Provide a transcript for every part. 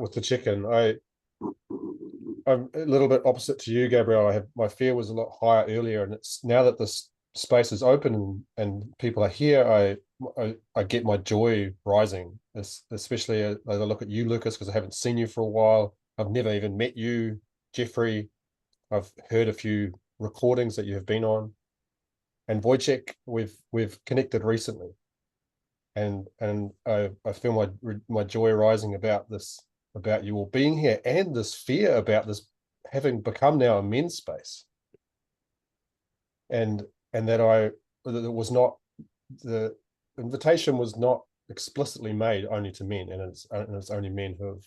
with the chicken. I'm a little bit opposite to you, Gabriel. My fear was a lot higher earlier, and it's now that this space is open and people are here, I get my joy rising, especially as I look at you, Lucas, because I haven't seen you for a while. I've never even met you, Jeffrey. I've heard a few recordings that you have been on, and Wojciech, we've connected recently, and I feel my joy rising about this, about you all being here, and this fear about this having become now a men's space, and that it was not, the invitation was not explicitly made only to men, and it's only men who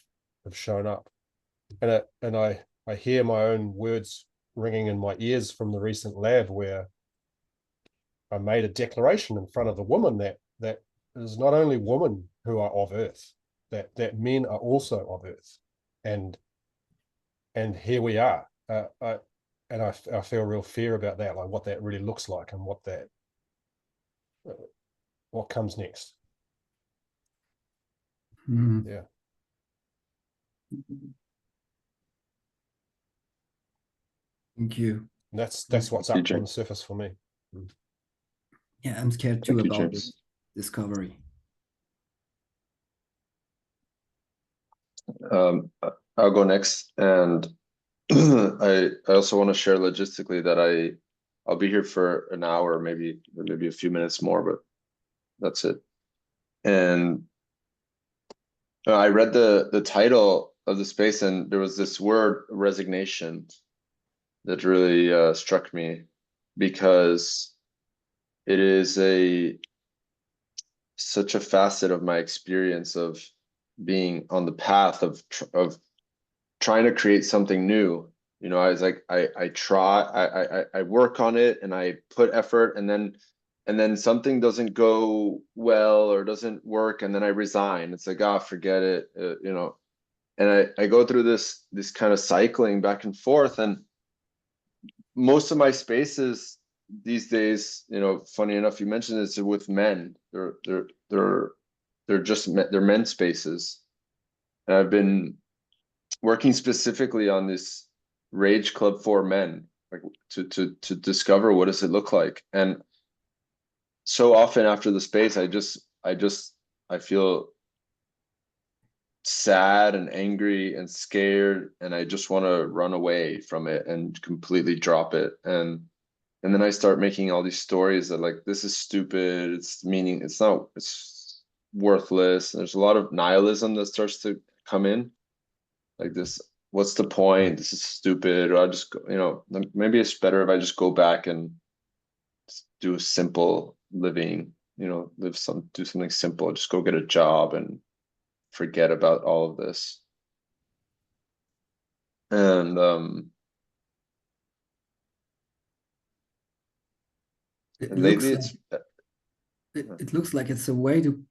have shown up, and I hear my own words ringing in my ears from the recent lab where I made a declaration in front of the woman that it is not only women who are of earth, that men are also of earth, and here we are. I feel real fear about that, like what that really looks like and what comes next. Yeah. Thank you. And that's what's up on the surface for me. Yeah, I'm scared too about this discovery. I'll go next, and I also want to share logistically that I'll be here for an hour, maybe a few minutes more, but that's it. And I read the title of the space, and there was this word resignation that really struck me, because it is such a facet of my experience of being on the path of trying to create something new. You know, I was like, I work on it and I put effort, and then something doesn't go well or doesn't work, and then I resign. It's like, forget it, you know. And I go through this kind of cycling back and forth, and most of my spaces these days, you know, funny enough, you mentioned this, with men. They're just they're men's spaces, and I've been working specifically on this Rage Club for men, like to discover what does it look like. And so often after the space, I feel sad and angry and scared, and I just want to run away from it and completely drop it. And then I start making all these stories that, like, this is stupid, it's worthless. There's a lot of nihilism that starts to come in, like this, what's the point, this is stupid, or I just, you know, maybe it's better if I just go back and do a simple living, you know, do something simple, just go get a job and forget about all of this. And lately it looks like it's a way to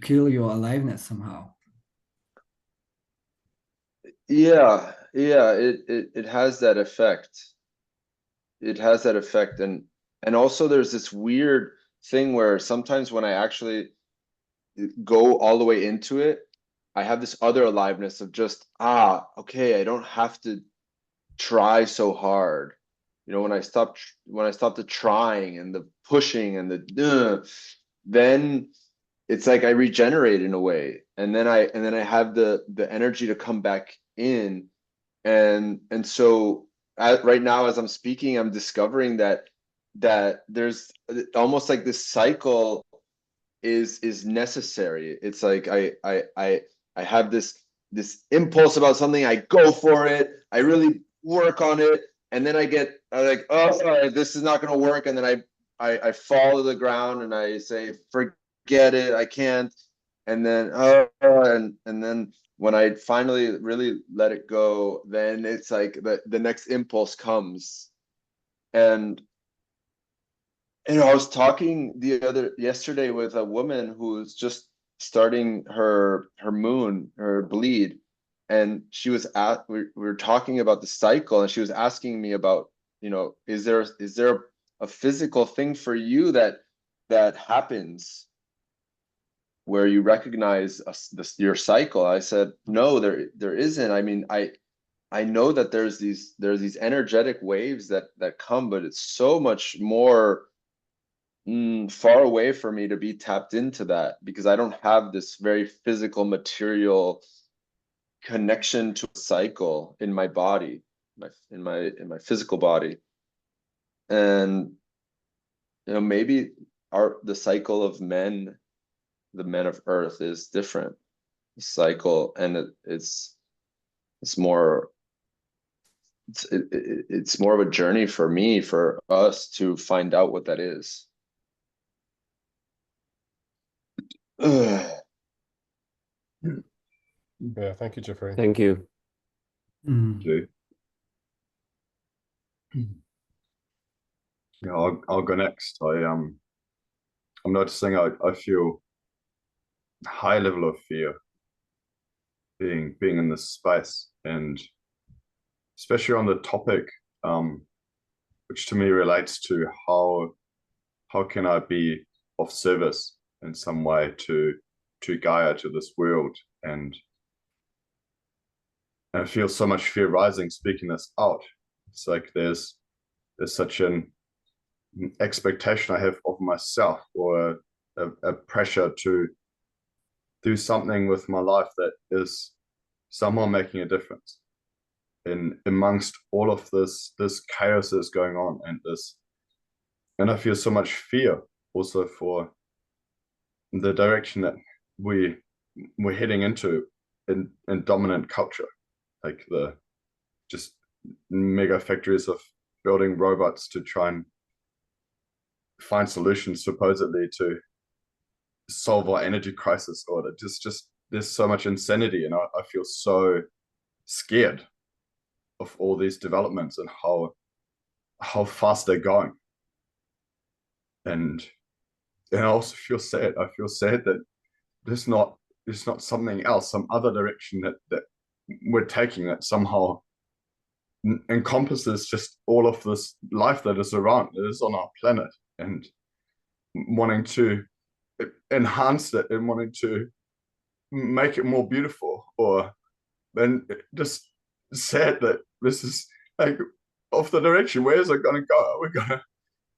kill your aliveness somehow. Yeah, it has that effect. It has that effect, and also there's this weird thing where sometimes when I actually go all the way into it, I have this other aliveness of just, okay, I don't have to try so hard. You know, when I stop the trying and the pushing and then it's like I regenerate in a way, and then I have the energy to come back in, and so right now as I'm speaking, I'm discovering that there's almost like this cycle is necessary. It's like I have this impulse about something, I go for it, I really work on it, and then I like, oh, this is not going to work, and then I fall to the ground and I say, forget it, I can't. And then and then when I finally really let it go, then it's like the next impulse comes. And you know, I was talking yesterday with a woman who's just starting her moon, her bleed, and she was we were talking about the cycle, and she was asking me about, you know, is there a physical thing for you that happens where you recognize your cycle. I said, no, there isn't. I mean, I know that there's these energetic waves that come, but it's so much more far away for me to be tapped into that, because I don't have this very physical, material connection to a cycle in my body, in my physical body. And maybe the cycle of men, the men of Earth, is different cycle, and it's more it's more of a journey for me, for us to find out what that is. Yeah, thank you, Jeffrey. Thank you. Okay. Yeah, I'll go next. I'm noticing I feel a high level of fear being in this space, and especially on the topic, which to me relates to how can I be of service in some way to Gaia, to this world. And I feel so much fear rising speaking this out. It's like there's such an expectation I have of myself, or a pressure to do something with my life that is somehow making a difference in amongst all of this chaos that's going on, and I feel so much fear also for the direction that we're heading into in dominant culture, like the just mega factories of building robots to try and find solutions supposedly to solve our energy crisis, or that just there's so much insanity, and I feel so scared of all these developments and how fast they're going. And I also feel sad. I feel sad that there's not something else, some other direction that we're taking that somehow encompasses just all of this life that is around, that is on our planet, and wanting to enhance it and wanting to make it more beautiful. Or then just sad that this is like off the direction. Where is it going to go? Are we going to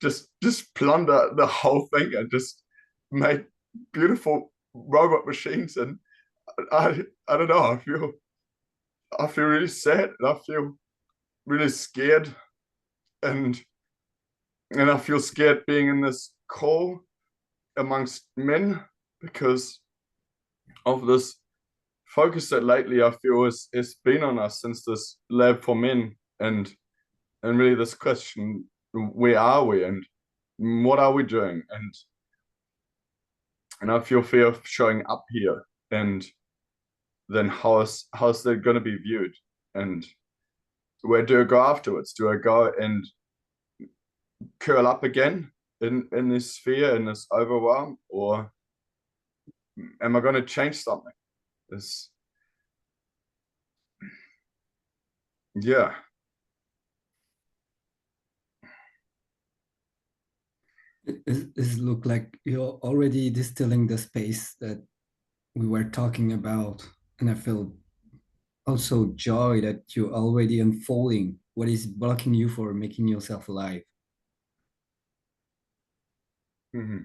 just plunder the whole thing and just make beautiful robot machines? And I don't know, I feel really sad, and I feel really scared, and I feel scared being in this call amongst men, because of this focus that lately I feel has been on us since this lab for men, and really this question, where are we and what are we doing? And I feel fear of showing up here, and then how's that going to be viewed, and where do I go afterwards? Do I go and curl up again in this fear, in this overwhelm, or am I going to change something? Yeah. It look like you're already distilling the space that we were talking about, and I feel also joy that you're already unfolding what is blocking you for making yourself alive. Mm-hmm.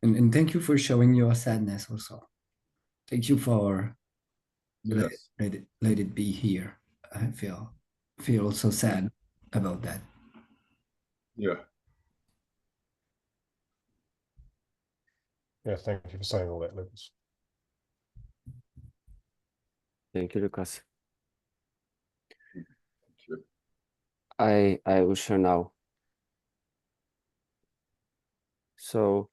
And thank you for showing your sadness also. Thank you for Yes. let it be here. I feel also sad about that. Yeah. Yeah, thank you for saying all that, Lucas. Thank you, Lucas. Thank you. I will share now. So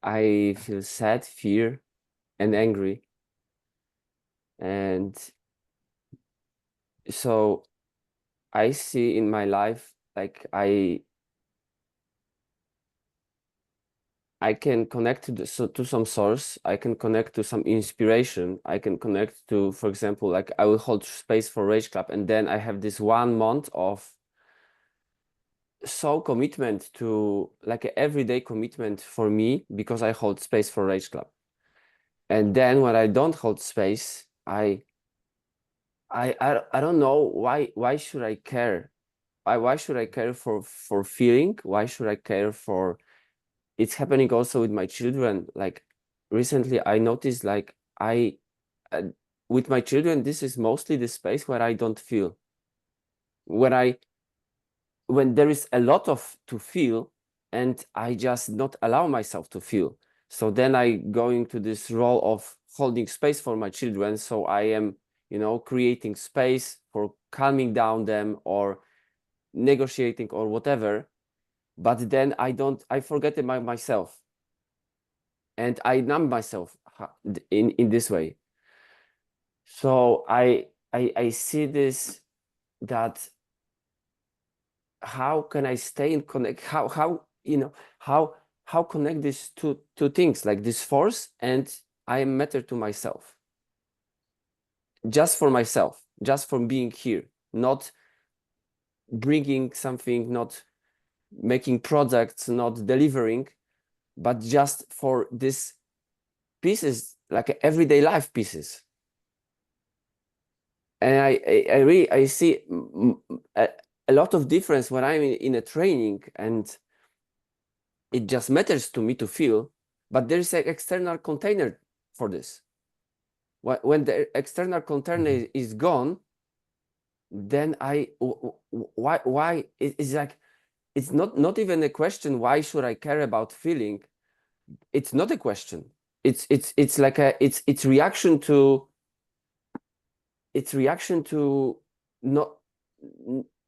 I feel sad, fear, and angry. And so I see in my life, like I can connect to some source. I can connect to some inspiration. I can connect to, for example, like I will hold space for Rage Club, and then I have this 1 month of so commitment to like an everyday commitment for me because I hold space for Rage Club. And then when I don't hold space, I don't know why should I care? Why should I care for feeling? Why should I care for? It's happening also with my children. Like recently, I noticed like with my children, this is mostly the space where I don't feel. When there is a lot of to feel, and I just not allow myself to feel. So then I go into this role of holding space for my children. So I am, creating space for calming down them or negotiating or whatever. But then I forget about myself. And I numb myself in this way. So I see this, that how can I stay in connect? How connect these two things, like this force and I matter to myself. Just for myself, just from being here, not bringing something, not making products, not delivering, but just for this pieces, like everyday life pieces. And I really see a lot of difference when I'm in a training and it just matters to me to feel, but there is an external container for this. When the external container is gone, then why it's like, it's not even a question, why should I care about feeling? It's not a question. It's like it's reaction to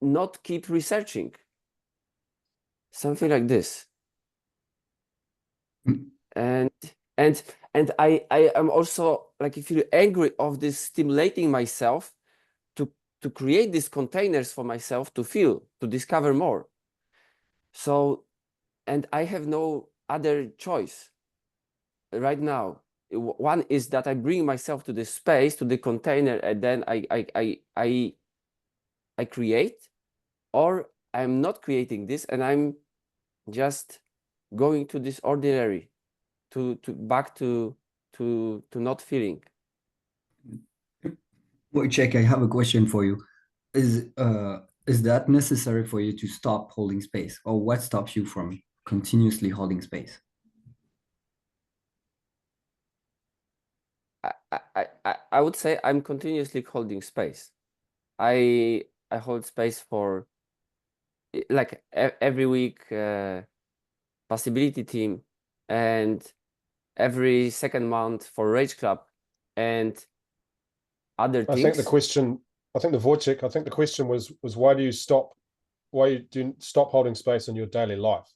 not keep researching. Something like this. And I am also like, if you're angry of this stimulating myself to create these containers for myself to feel, to discover more. So, and I have no other choice right now. One is that I bring myself to the space, to the container, and then I create, or I'm not creating this and I'm just going to this ordinary, to back to not feeling. Wojciech, I have a question for you. Is that necessary for you to stop holding space, or what stops you from continuously holding space? I would say I'm continuously holding space. I hold space for like every week possibility team, and every second month for Rage Club and other things. I think the question was why do you stop holding space in your daily life?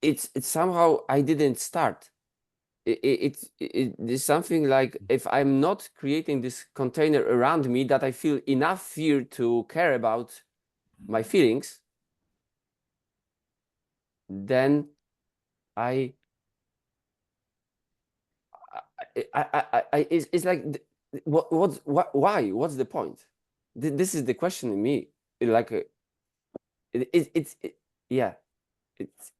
It's somehow I didn't start. It's something like, if I'm not creating this container around me that I feel enough fear to care about my feelings, then it's like, what's the point? This is the question in me. Like yeah,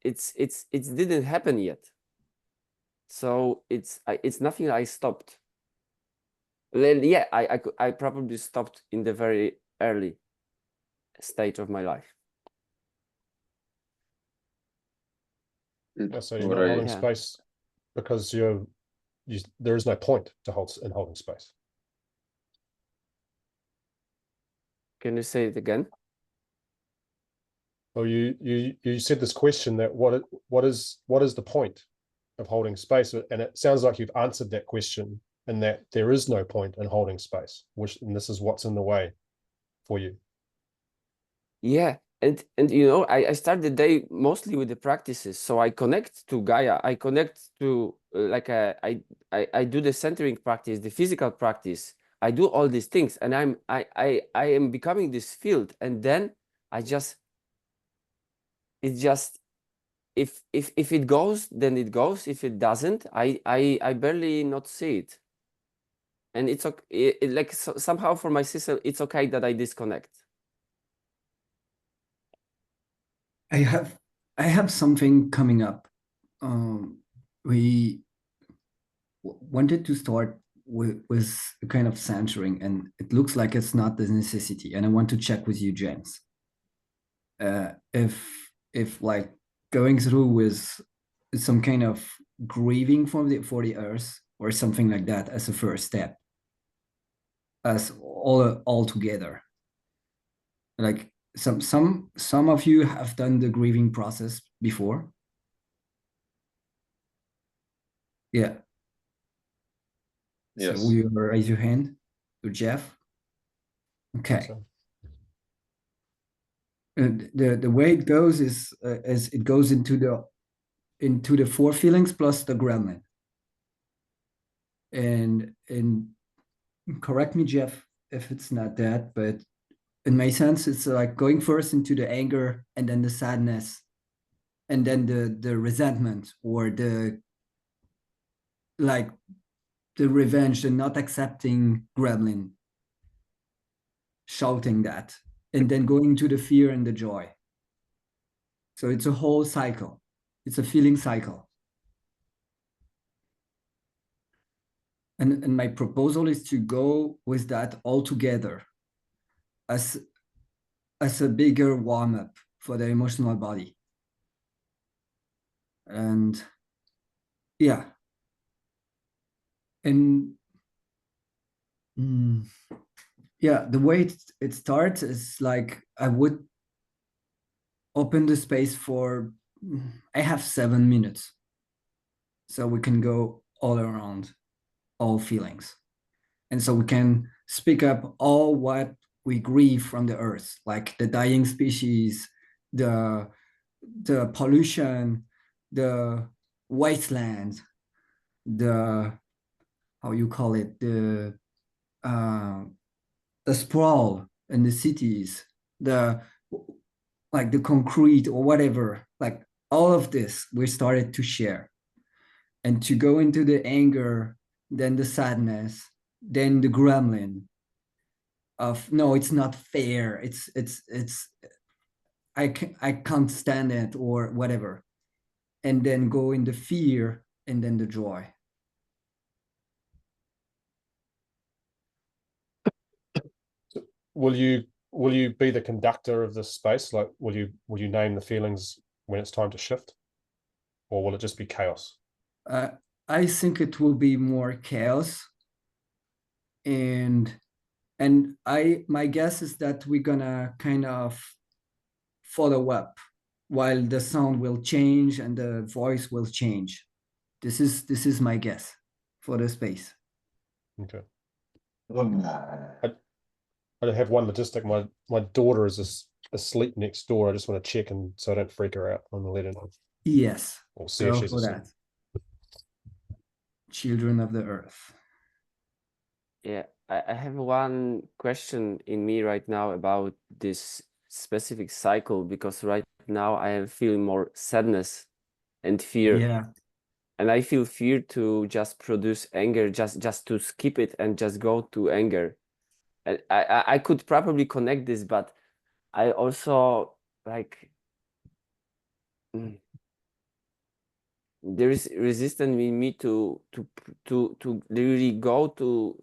it didn't happen yet. So it's nothing I stopped. Yeah, I probably stopped in the very early stage of my life. So you're not holding space because there is no point to holding space. Can you say it again? Well, you said this question, that what is the point of holding space, and it sounds like you've answered that question, and that there is no point in holding space, and this is what's in the way for you. Yeah, and I start the day mostly with the practices. So I connect to Gaia. I connect to I do the centering practice, the physical practice. I do all these things, and I am becoming this field, and then it's just, if it goes, then it goes. If it doesn't, I barely not see it. And it's okay. Like somehow for my system, it's okay that I disconnect. I have something coming up. We wanted to start with a kind of centering, and it looks like it's not the necessity. And I want to check with you, James. If like going through with some kind of grieving for the earth or something like that as a first step, as all together. Like some of you have done the grieving process before. Yeah. Yes. So will you raise your hand to Jeff? Okay. So, The way it goes is it goes into the four feelings plus the gremlin. And correct me, Jeff, if it's not that, but in my sense, it's like going first into the anger and then the sadness and then the resentment or the like the revenge, the not accepting gremlin shouting that, and then going to the fear and the joy. So it's a whole cycle. It's a feeling cycle. And my proposal is to go with that all together as a bigger warm-up for the emotional body. And yeah. And yeah, the way it starts is like I would open the space for, I have 7 minutes. So we can go all around all feelings. And so we can speak up all what we grieve from the earth, like the dying species, the pollution, the wasteland, the, how you call it, the sprawl in the cities, the like the concrete or whatever, like all of this we started to share and to go into the anger, then the sadness, then the gremlin of no, it's not fair, it's I can't stand it or whatever, and then go in the fear and then the joy. will you be the conductor of this space? Like, will you name the feelings when it's time to shift, or will it just be chaos? I think it will be more chaos, and my guess is that we're gonna kind of follow up while the sound will change and the voice will change. This is my guess for the space. Okay. I have one logistic. My daughter is asleep next door. I just want to check, and so I don't freak her out. I'm gonna let her know. Yes, We'll see if go she's for asleep. that. Children of the earth. Yeah, I have one question in me right now about this specific cycle, because right now I am feeling more sadness and fear. Yeah. And I feel fear to just produce anger, just to skip it and just go to anger. And I could probably connect this, but I also like there is resistance in me to really go to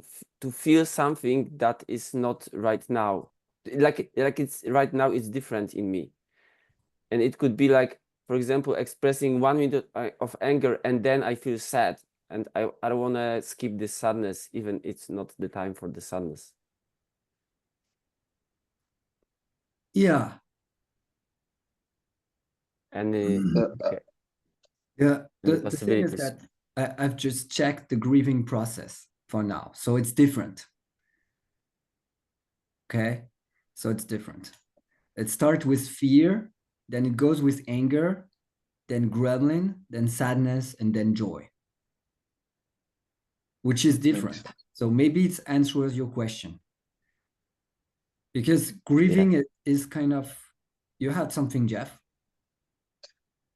feel something that is not right now. Like it's right now, it's different in me. And it could be like, for example, expressing 1 minute of anger and then I feel sad. And I don't want to skip this sadness, even it's not the time for the sadness. Yeah. And okay. Yeah. And The thing is possibilities. that I've just checked the grieving process for now. So it's different. Okay. So it's different. It starts with fear, then it goes with anger, then gremlin, then sadness, and then joy, which is different. So maybe it answers your question. Because grieving is kind of, you had something, Jeff?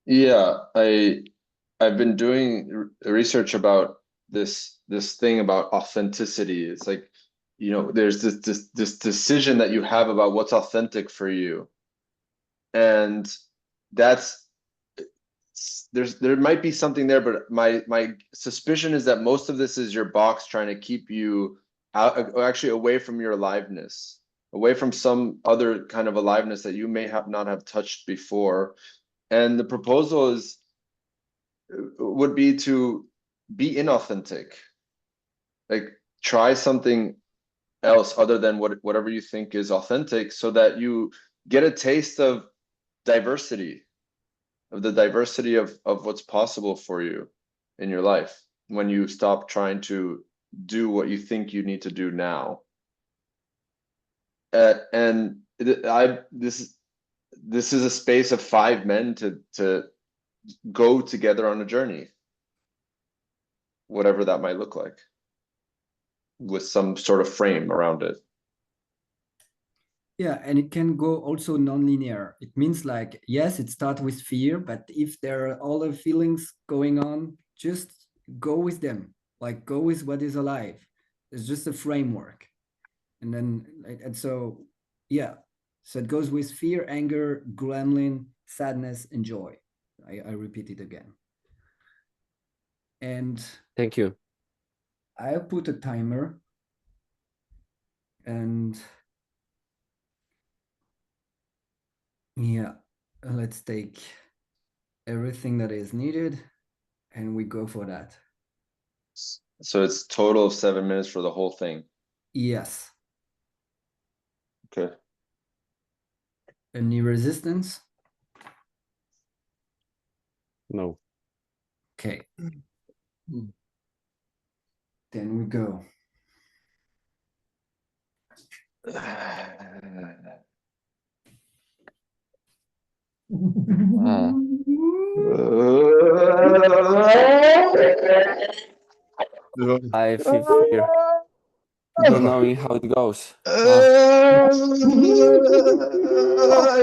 Yeah, I've been doing research about this thing about authenticity. It's like, you know, there's this decision that you have about what's authentic for you. And that's there might be something there, but my suspicion is that most of this is your box trying to keep you out, actually away from your aliveness, away from some other kind of aliveness that you may not have touched before. And the proposal would be to be inauthentic, like try something else other than whatever you think is authentic, so that you get a taste of diversity, of the diversity of what's possible for you in your life when you stop trying to do what you think you need to do now. And this is a space of 5 men to go together on a journey, whatever that might look like, with some sort of frame around it. Yeah, and it can go also non-linear. It means like, yes, it starts with fear, but if there are other feelings going on, just go with them. Like, go with what is alive. It's just a framework. And then, and so, yeah. So it goes with fear, anger, gremlin, sadness, and joy. I repeat it again. And Thank you. I put a timer, and yeah, let's take everything that is needed and we go for that. So it's total of 7 minutes for the whole thing. Yes. Okay. Any resistance? No. Okay. Then we go. I feel fear. Not knowing how it goes. I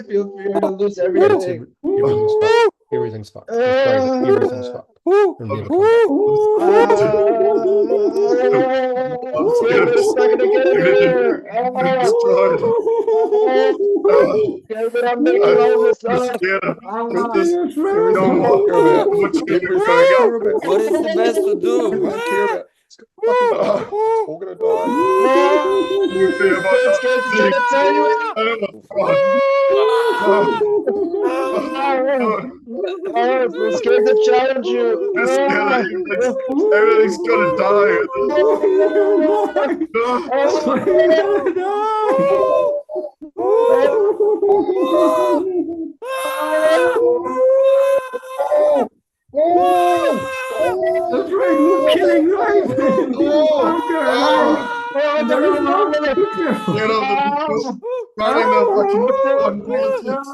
feel fear to lose everything. Everything's fucked. Everything's fucked. It's crazy. Everything's fucked. It'll never come back. I'm scared it's not gonna get in here. Destroyed. Scared that I'm making all this I'm up. scared of this. Everything I care about. Everything I care about. What is the best to do? Everything I care about. It's fucking die. It's all gonna die. You feel about I'm scared to try to tell you Oh, God. I'm scared to challenge you. I'm scared that everything's gonna die. That's right, we're killing life. There is no future. Get on the people running the fucking on politics.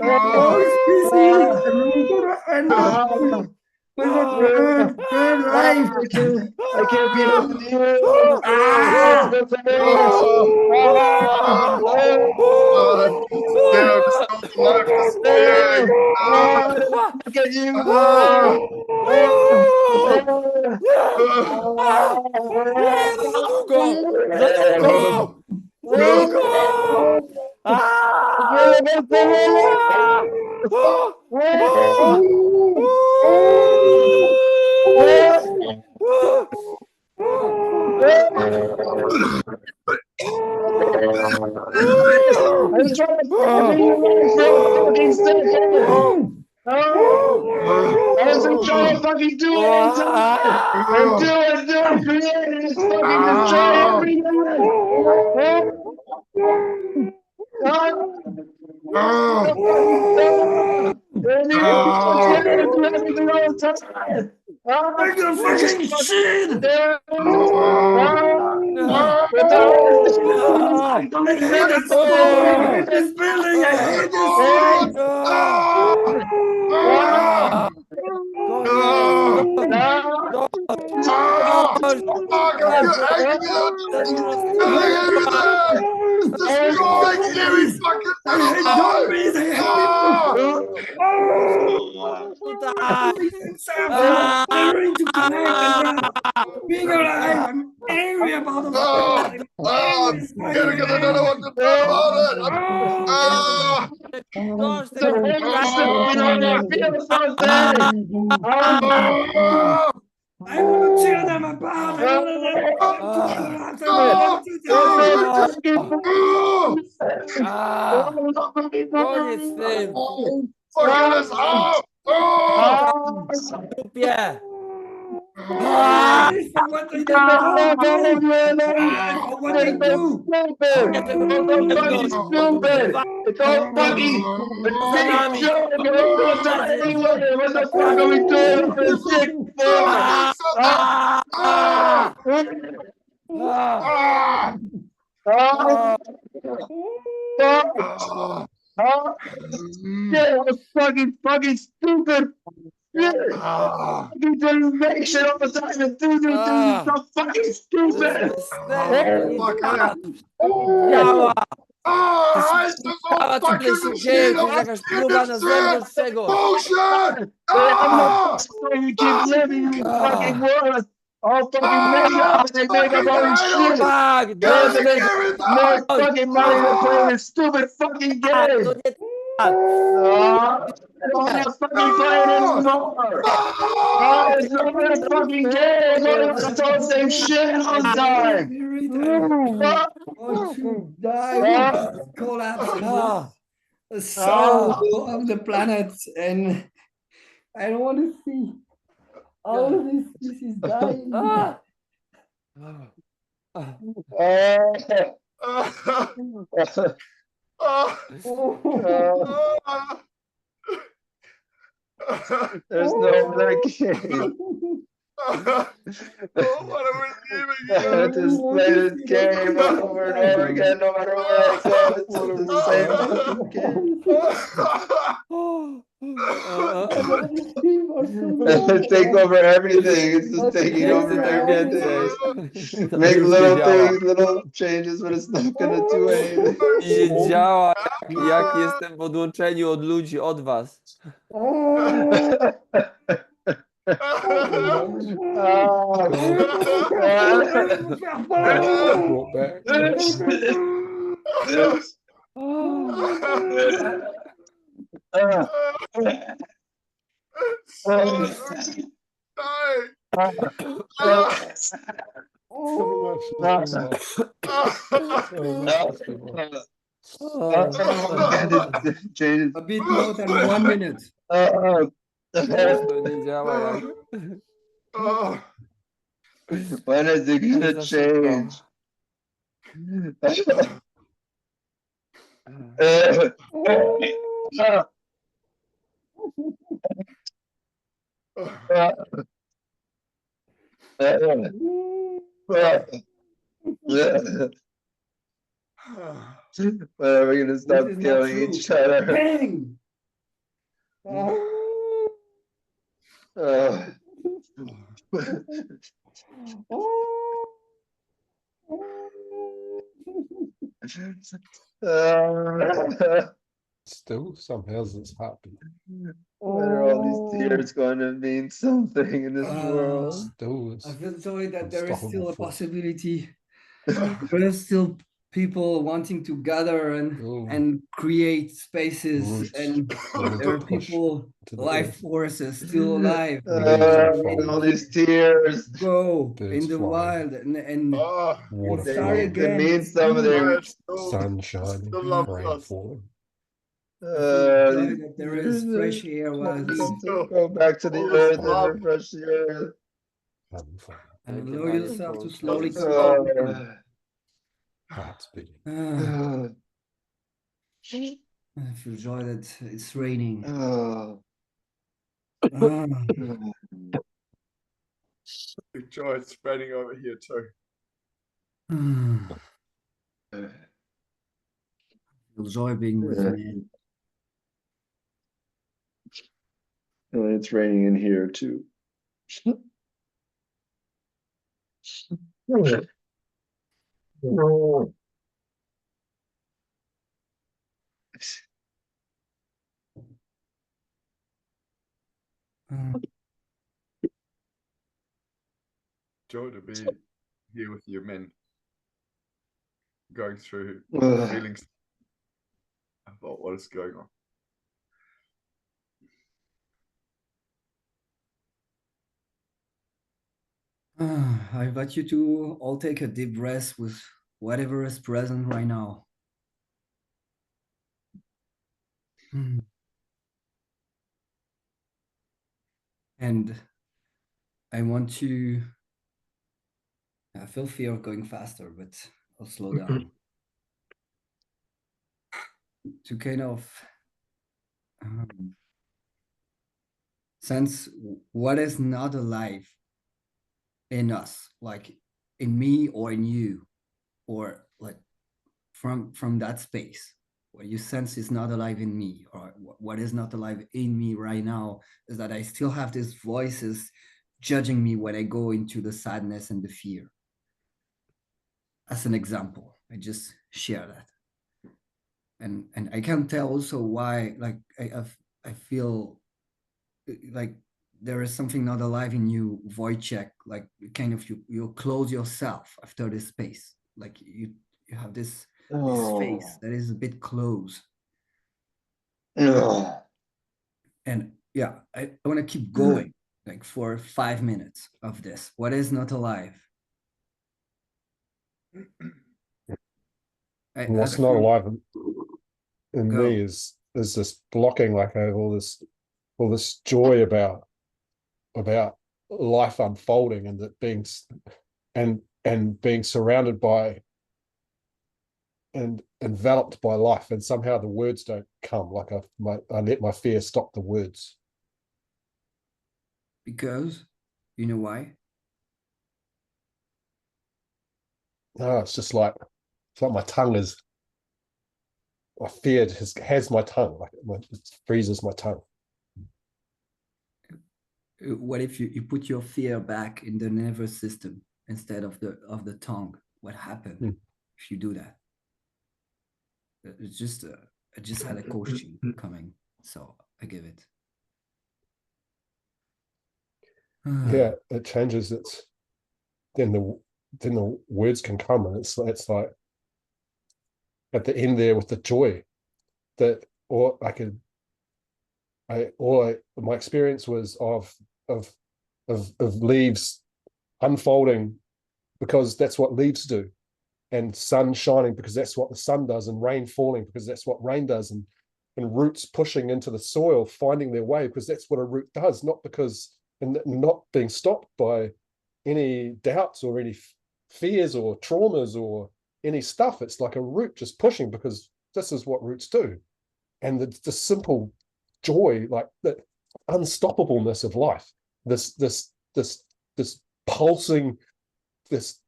Oh, species, and we're gonna end up with a third life. I can't be with you. Damn, it's not the life disappearing. Look at you. I'm trying to make you for a fucking second. I wasn't trying to fucking do it until I do it for you. Just fucking destroy everything. I'm gonna fucking shit! I hate it so much! I hate this building! I hate this Being alive, I'm angry about the I don't know what to do about it. I want to tear them apart. I want to Koniec z tym! Dupie! For what they do. For what they do. It's all fucking Za nami! anyway. What the fuck are we doing for sick for? Shit, that was fucking stupid. Shit. Fucking generation all the time and do so fucking stupid. Działa! Alright, Działa, co tutaj się dzieje? To jest jakaś próba na zewnątrz czegoś! bullshit! You keep living in this fucking world. All fucking made up and they make up all this shit. Tak! They have to make more fucking money to play this stupid fucking game. To nie tak! I don't want to fucking play it anymore. It's not a fucking game. It's all the same shit all the time. Want to die, collapse the soul of the planet, and I don't want to see all of this species dying. There's no other game. What are we doing here? I just play this game over and over again, no matter where I go. It's the same fucking game. Take over everything. It's just taking over everything. Make little things, little changes, but it's not gonna do anything. Nie działa, jak jestem w odłączeniu od ludzi, od was. Brought back. Changes. A bit more than 1 minute. To nie działa jak... When is it gonna Za szybko. change? When are we gonna stop This is not killing true. each other? Bang! Still, somehow it's happy. When are all these tears going to mean something in this world? Still, I feel sorry that there is Unstoppable still a force. possibility. There are still people wanting to gather Oh. and create spaces, Roots. and Wanted there are to push people, to the life earth. forces still alive. All these tears. Go Birds in the flying. wild and Water They start flowing, need to again. mean something. sun shining, Still love rain us. falling. Sorry that there is fresh air while I live. Go back to the All this earth and love. refresh the earth. Having fun, And allow yourself to slowly Oh. come down. hearts beating. I feel joy that it's raining. Joy is spreading over here too. Feel joy being with me. It's raining in here too. Joy to be here with you men. Going through feelings about what is going on. I invite you to all take a deep breath with whatever is present right now. And I want to, I feel fear of going faster, but I'll slow down. To kind of sense what is not alive in us, like in me or in you, or like from that space. What you sense is not alive in me, or what is not alive in me right now is that I still have these voices judging me when I go into the sadness and the fear. As an example, I just share that. And I can tell also why, like I feel like there is something not alive in you, Wojciech, like kind of you close yourself after this space. Like you have this face that is a bit closed. And yeah, I want to keep going like for 5 minutes of this. What is not alive? What's not alive in me is this blocking, like I have all this joy about life unfolding, and that being and being surrounded by and enveloped by life, and somehow the words don't come. Like I let my fear stop the words. Because you know why? No, it's like my tongue is. My fear has my tongue, like it freezes my tongue. What if you put your fear back in the nervous system instead of the tongue? What happened if you do that? It's just I just had a question coming, so I give it. Yeah, it changes. Then the words can come, and it's like at the end there with the joy that, or my experience was of leaves unfolding because that's what leaves do, and sun shining because that's what the sun does, and rain falling because that's what rain does, and roots pushing into the soil, finding their way because that's what a root does, not because, and not being stopped by any doubts or any fears or traumas or any stuff. It's like a root just pushing because this is what roots do. And the simple joy, like the unstoppableness of life, this pulsing, this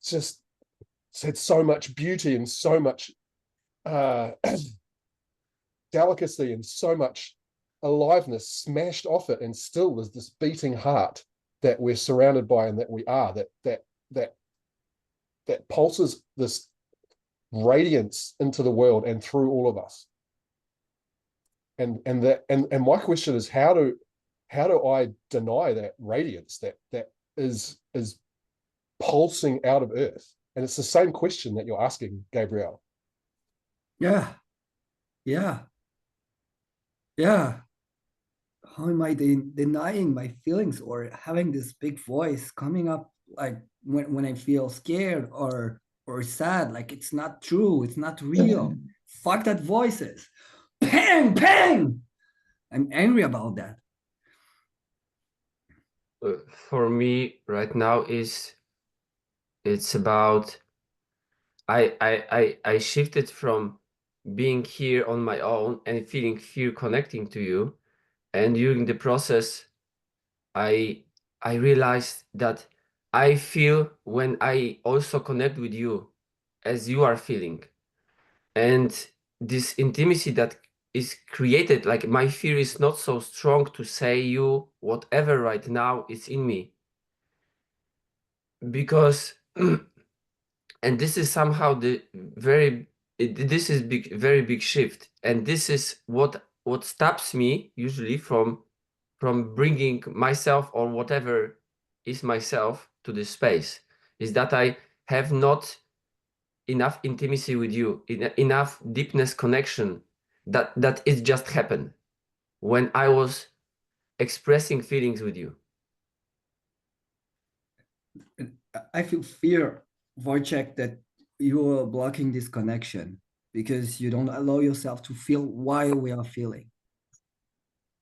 just had so much beauty and so much delicacy and so much aliveness smashed off it, and still there's this beating heart that we're surrounded by, and that we are, that pulses this radiance into the world and through all of us. And my question is, how do I deny that radiance that is pulsing out of earth? And it's the same question that you're asking, Gabriel. Yeah. How am I denying my feelings or having this big voice coming up, like when I feel scared or sad? Like it's not true, it's not real. Fuck that voices. Bang, bang. I'm angry about that. For me right now it's about I shifted from being here on my own and feeling fear connecting to you, and during the process I realized that I feel when I also connect with you as you are feeling, and this intimacy that is created, like my fear is not so strong to say you whatever right now is in me, because and this is somehow the this is very big shift, and this is what stops me usually from bringing myself or whatever is myself to this space, is that I have not enough intimacy with you, enough deepness connection that it just happened when I was expressing feelings with you. I feel fear, Wojciech, that you are blocking this connection because you don't allow yourself to feel while we are feeling.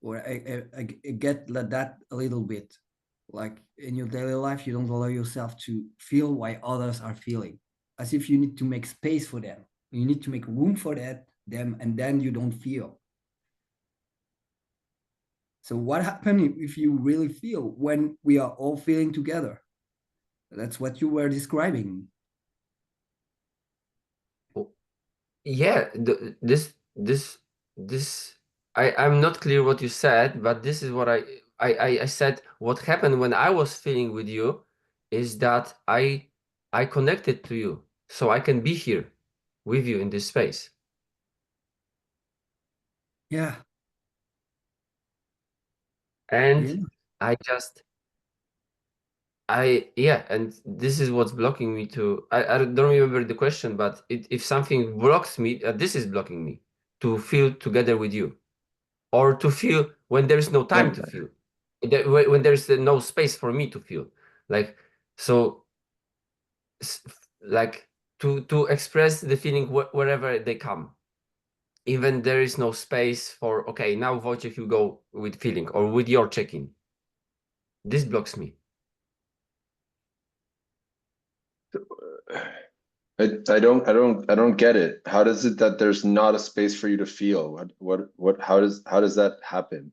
Or I get that a little bit. Like in your daily life, you don't allow yourself to feel why others are feeling, as if you need to make space for them. You need to make room for them, and then you don't feel. So what happens if you really feel when we are all feeling together? That's what you were describing. Yeah, I'm not clear what you said, but this is what I said. What happened when I was feeling with you is that I connected to you, so I can be here with you in this space. Yeah. And yeah, and this is what's blocking me to. I don't remember the question, but if something blocks me, this is blocking me to feel together with you, or to feel when there is no time to feel, when there is no space for me to feel, like so, like to express the feeling wherever they come, even there is no space for. Okay, now Wojciech, you go with feeling or with your check-in. This blocks me. I don't get it. How does it that there's not a space for you to feel? How does that happen?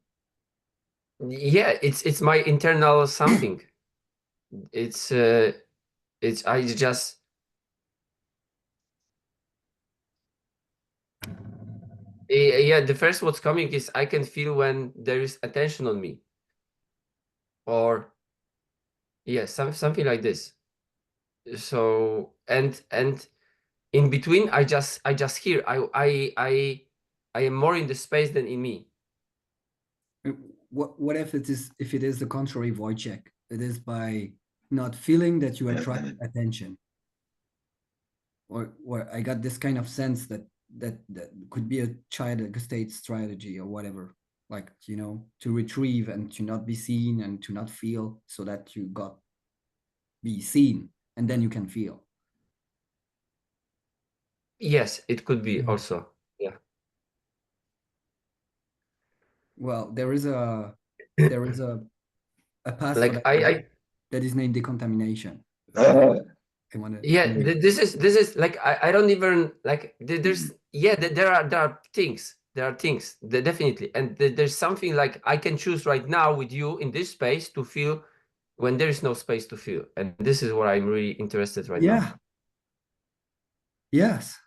Yeah, it's my internal something. It's I just yeah, the first what's coming is I can feel when there is attention on me, or yeah, something like this. So and in between, I just hear. I am more in the space than in me. What if it is the contrary, Wojciech? It is by not feeling that you attract attention. Or I got this kind of sense that could be a child state strategy or whatever, like, you know, to retrieve and to not be seen and to not feel, so that you be seen and then you can feel. Yes, it could be also. Yeah. Well, there is a path Like for that that is named decontamination. Yeah, this is like I don't even like there's yeah, there are things, definitely, and there's something like I can choose right now with you in this space to feel when there is no space to feel, and this is what I'm really interested right now. Yes.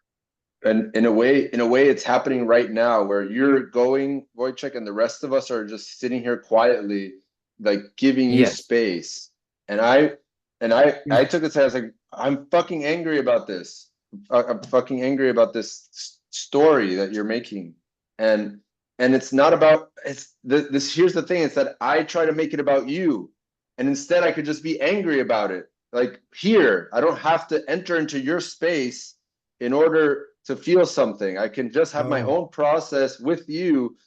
And in a way, it's happening right now, where you're going, Wojciech, and the rest of us are just sitting here quietly, like giving you space. And I took it as like, I'm fucking angry about this. I'm fucking angry about this story that you're making. And it's not about this. Here's the thing: it's that I try to make it about you, and instead I could just be angry about it. Like, here, I don't have to enter into your space in order to feel something. I can just have my own process with you.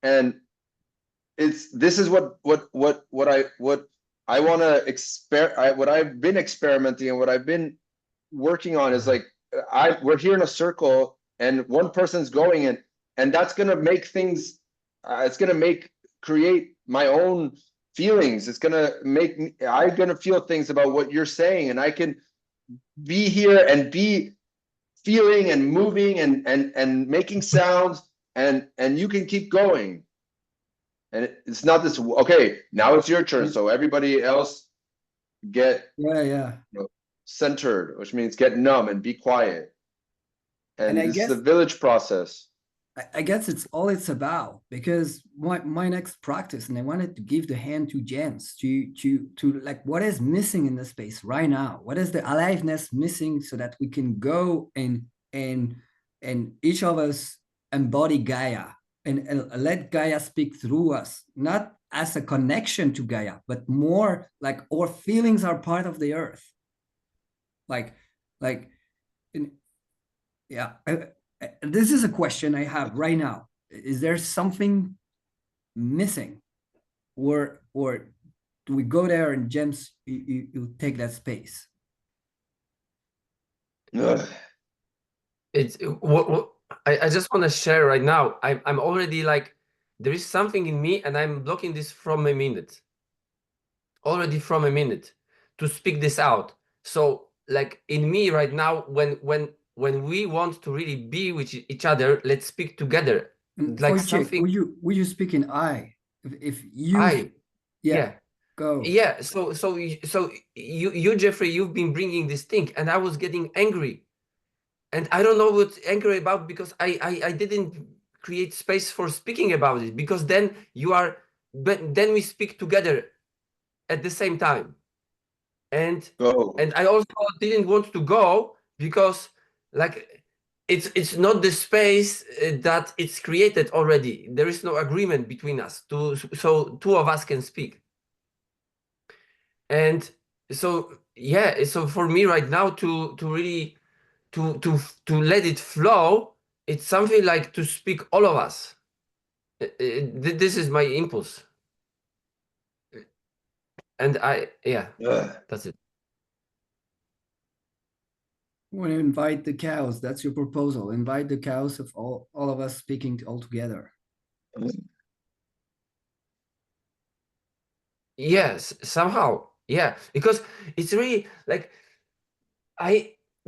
And this is what I want to what I've been experimenting and what I've been working on is like, we're here in a circle and one person's going in, and that's going to make things, it's going to create my own feelings. It's going to make me, I'm going to feel things about what you're saying, and I can be here and be feeling and moving and making sounds, and you can keep going. And it's not this, okay, now it's your turn, so everybody else get centered, which means get numb and be quiet. And this is the village process. I guess it's all it's about, because my next practice, and I wanted to give the hand to Jens to like, what is missing in the space right now? What is the aliveness missing, so that we can go and each of us embody Gaia and let Gaia speak through us, not as a connection to Gaia, but more like our feelings are part of the earth. Like Yeah, this is a question I have right now. Is there something missing, or do we go there and James, you take that space? Ugh. It's what I just want to share right now. I'm already like, there is something in me, and I'm blocking this from a minute. Already from a minute to speak this out. So like in me right now, when we want to really be with each other, let's speak together. Like Wojciech, something would you speak in I? If you, I yeah, go. yeah. So you Jeffrey, you've been bringing this thing, and I was getting angry, and I don't know what's angry about, because I didn't create space for speaking about it, because then but then we speak together at the same time. And Go. I also didn't want to go, because like it's not the space that it's created already. There is no agreement between us so two of us can speak. And so yeah, so for me right now to really to let it flow, it's something like to speak all of us. This is my impulse. And Ugh. that's it. Want to invite the cows. That's your proposal. Invite the cows of all of us speaking all together. Yes, somehow. Yeah, because it's really like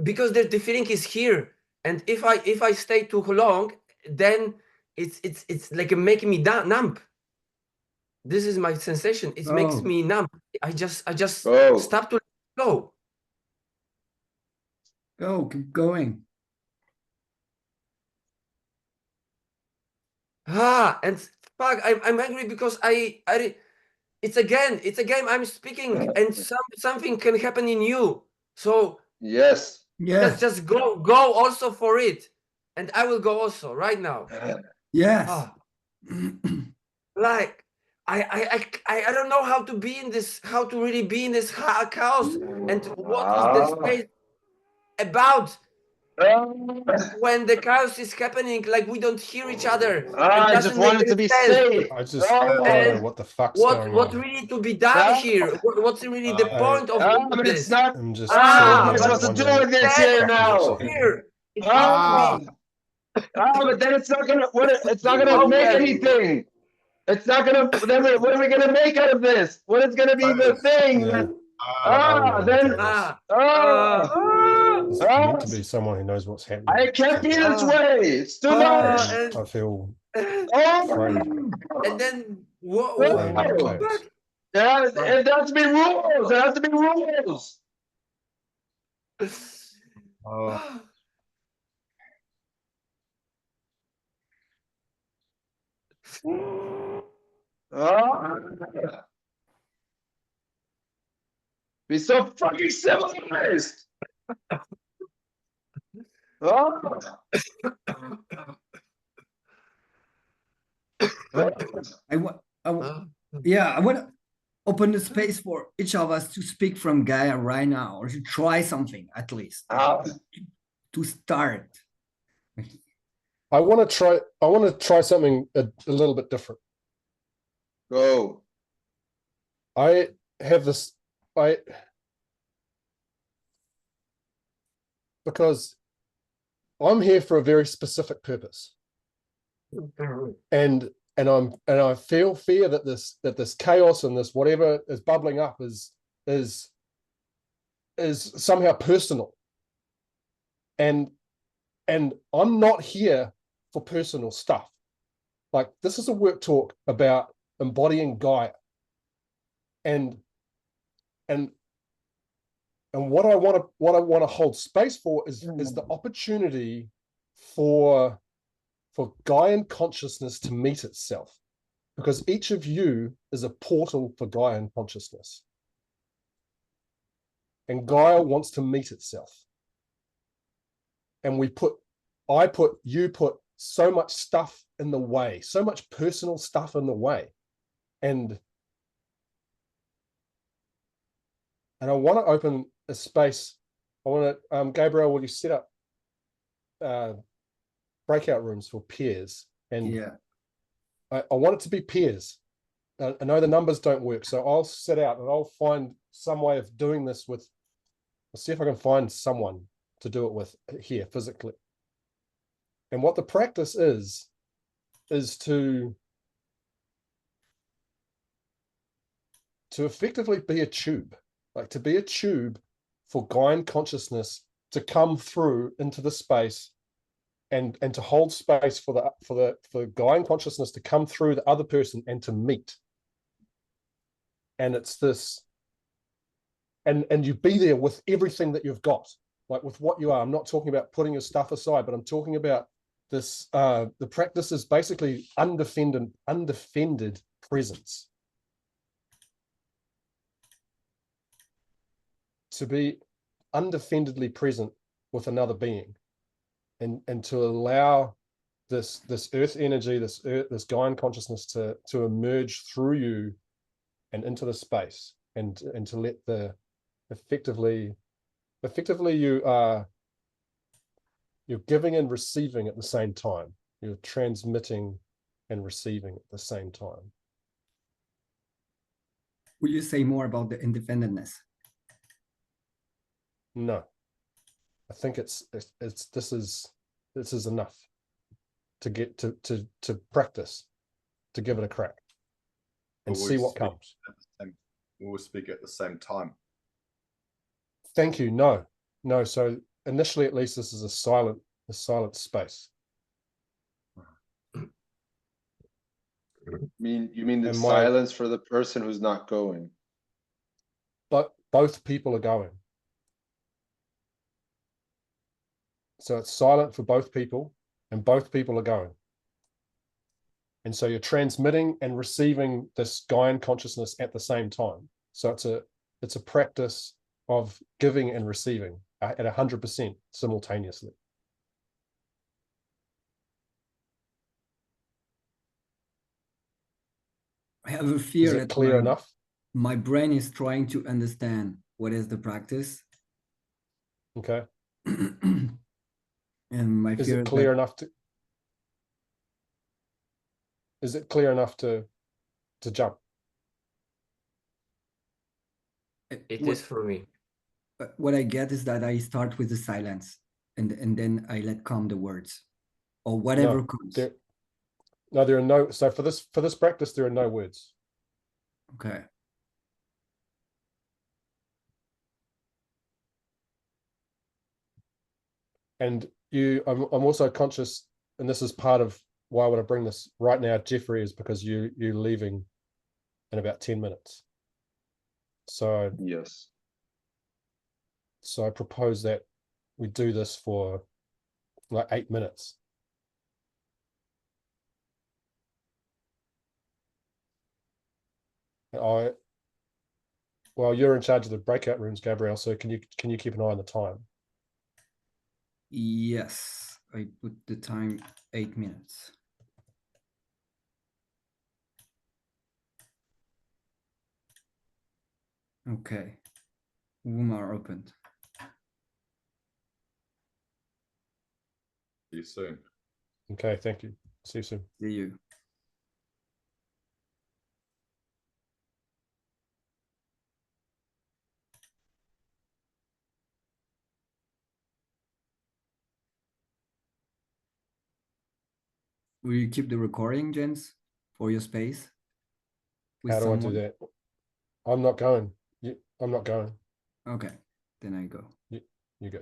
because the feeling is here, and if I stay too long, then it's like making me numb. This is my sensation. It makes me numb. I just Go. stop to go. Go, keep going. And fuck, I'm angry because it's a game. I'm speaking, and something can happen in you. So Yes. Yes, just go also for it, and I will go also right now. yes. Ah, like I don't know how to be in this, how to really be in this chaos, and what is the space about when the chaos is happening, like we don't hear each other. It I just doesn't make wanted to any be sense. safe. I just don't know And what the fuck's going what on. really to be done here? What's really the point of But it's this? not. I'm just What sitting am I here supposed to do wondering with this what the here fuck is now? actually happening. Here, it can't be But then it's not gonna. It's not gonna make open. anything. It's not gonna. Then what are we gonna make out of this? What is gonna be the thing? Yeah. What are we gonna make out of this? There's meant to be someone who knows what's happening. I can't be this way. It's too much. And I feel Oh, afraid. and then Afraid of the no. chaos. Yeah, it has to be rules. There has to be rules. Be so fucking civilized. Yeah, I want to open the space for each of us to speak from Gaia right now, or to try something at least to start. I want to try something a little bit different. Go. I have this because I'm here for a very specific purpose. And I feel fear that this chaos and this whatever is bubbling up is somehow personal. And I'm not here for personal stuff. Like, this is a work talk about embodying Gaia. And what I want to hold space for is the opportunity for Gaian consciousness to meet itself, because each of you is a portal for Gaian consciousness, and Gaia wants to meet itself. And you put so much stuff in the way, so much personal stuff in the way, and I want to open a space. I want to, Gabriel, will you set up breakout rooms for peers, and Yeah. I want it to be peers. I know the numbers don't work, so I'll set out and I'll find some way of doing this with. I'll see if I can find someone to do it with here physically. And what the practice is to effectively be a tube, like to be a tube for Gaian consciousness to come through into the space, and to hold space for Gaian consciousness to come through the other person and to meet. And it's this, and you be there with everything that you've got, like with what you are. I'm not talking about putting your stuff aside, but I'm talking about this. The practice is basically undefended presence. To be undefendedly present with another being, and to allow this earth energy, this Gaian consciousness to emerge through you and into the space, and to let the effectively you're giving and receiving at the same time. You're transmitting and receiving at the same time. Will you say more about the independentness? No, I think it's this is enough to get to practice, to give it a crack and see what comes. We'll speak at the same time. Thank you. No. So initially, at least, this is a silent space. You mean the And silence for the person who's not going? But both people are going. So it's silent for both people, and both people are going. And so you're transmitting and receiving this Gaian consciousness at the same time. So it's a practice of giving and receiving at 100% simultaneously. I have a fear Is it that clear enough? my brain is trying to understand what is the practice. Okay. And my Is fear it clear that enough to? Is it clear enough to jump? It is for me. what I get is that I start with the silence, and then I let come the words or whatever comes. There are no. So for this practice, there are no words. Okay. And I'm also conscious, and this is part of why I want to bring this right now, Jeffrey, is because you're leaving in about 10 minutes. So Yes. So I propose that we do this for like 8 minutes. Well, you're in charge of the breakout rooms, Gabriel. So can you keep an eye on the time? Yes, I put the time 8 minutes. Okay, room are opened. See you soon. Okay, thank you. See you soon. See you. Will you keep the recording, Jens, for your space? How do I do that? I'm not going. I'm not going. Okay, then I go. You go.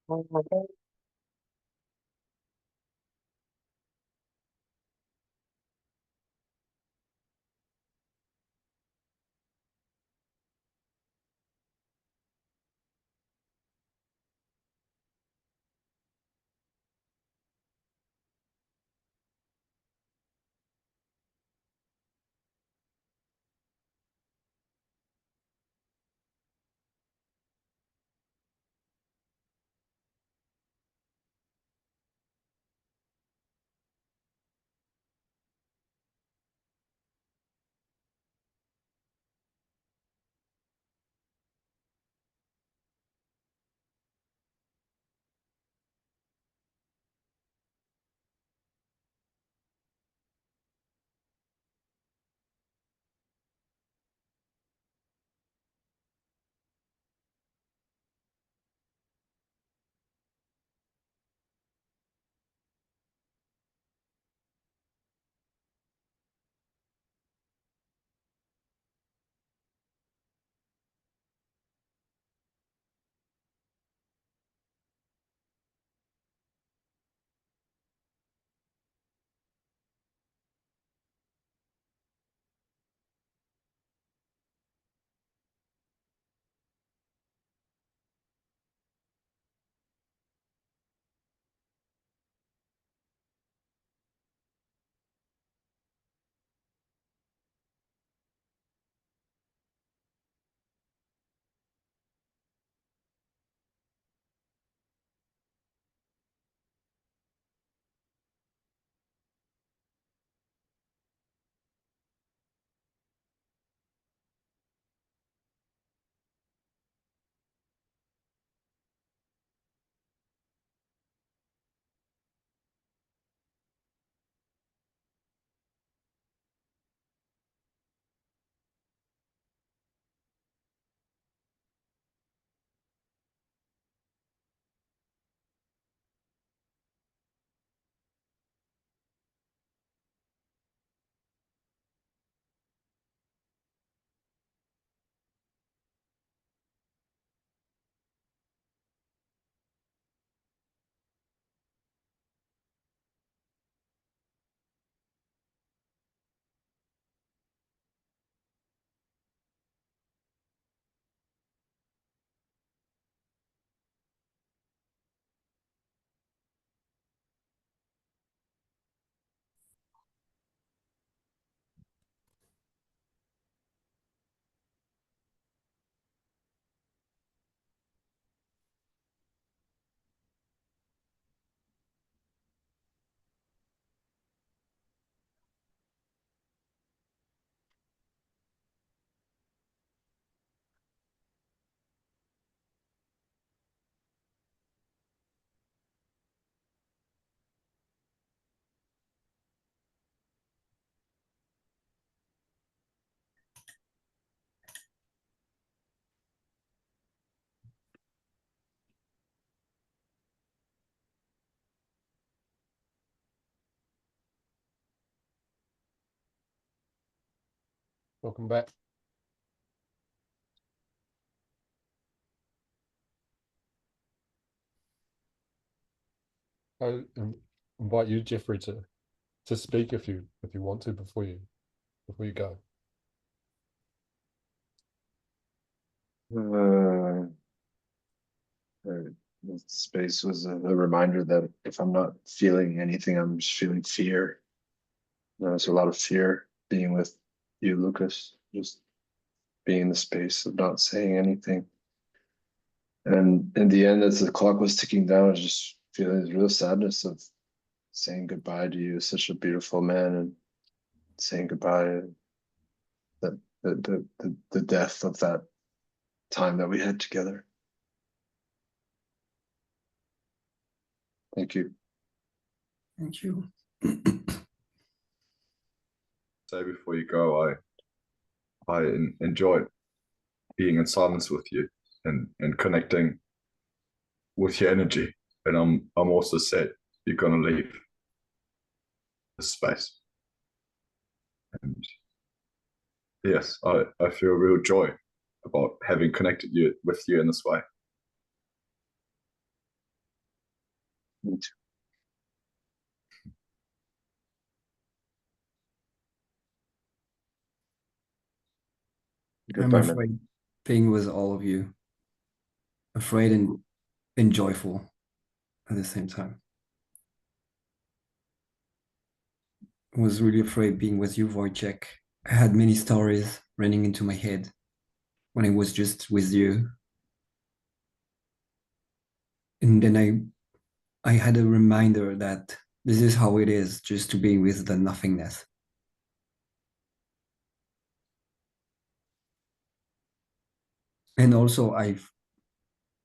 Welcome back. I invite you, Jeffrey, to speak if you want to before you go. The space was a reminder that if I'm not feeling anything, I'm just feeling fear. There's a lot of fear being with you, Lucas, just being in the space of not saying anything. And in the end, as the clock was ticking down, I was just feeling this real sadness of saying goodbye to you, such a beautiful man, and saying goodbye, the death of that time that we had together. Thank you. Thank you. Say before you go, I enjoyed being in silence with you and connecting with your energy. And I'm also sad you're gonna leave this space. And yes, I feel real joy about having connected with you in this way. Me too. I'm Goodbye, man. afraid being with all of you, afraid and joyful at the same time. I was really afraid being with you, Wojciech. I had many stories running into my head when I was just with you. And then I had a reminder that this is how it is just to be with the nothingness. And also I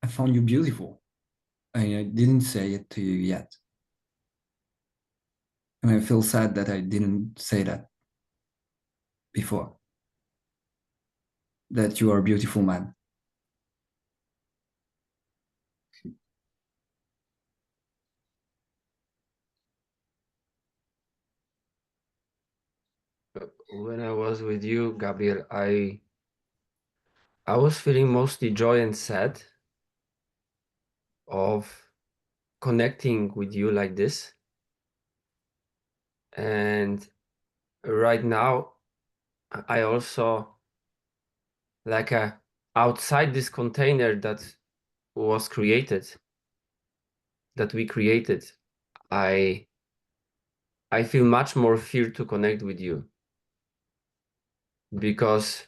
found you beautiful. I didn't say it to you yet. And I feel sad that I didn't say that before. That you are a beautiful man. When I was with you, Gabriel, I was feeling mostly joy and sad of connecting with you like this. And right now, I also like outside this container that was created, that we created, I feel much more fear to connect with you, because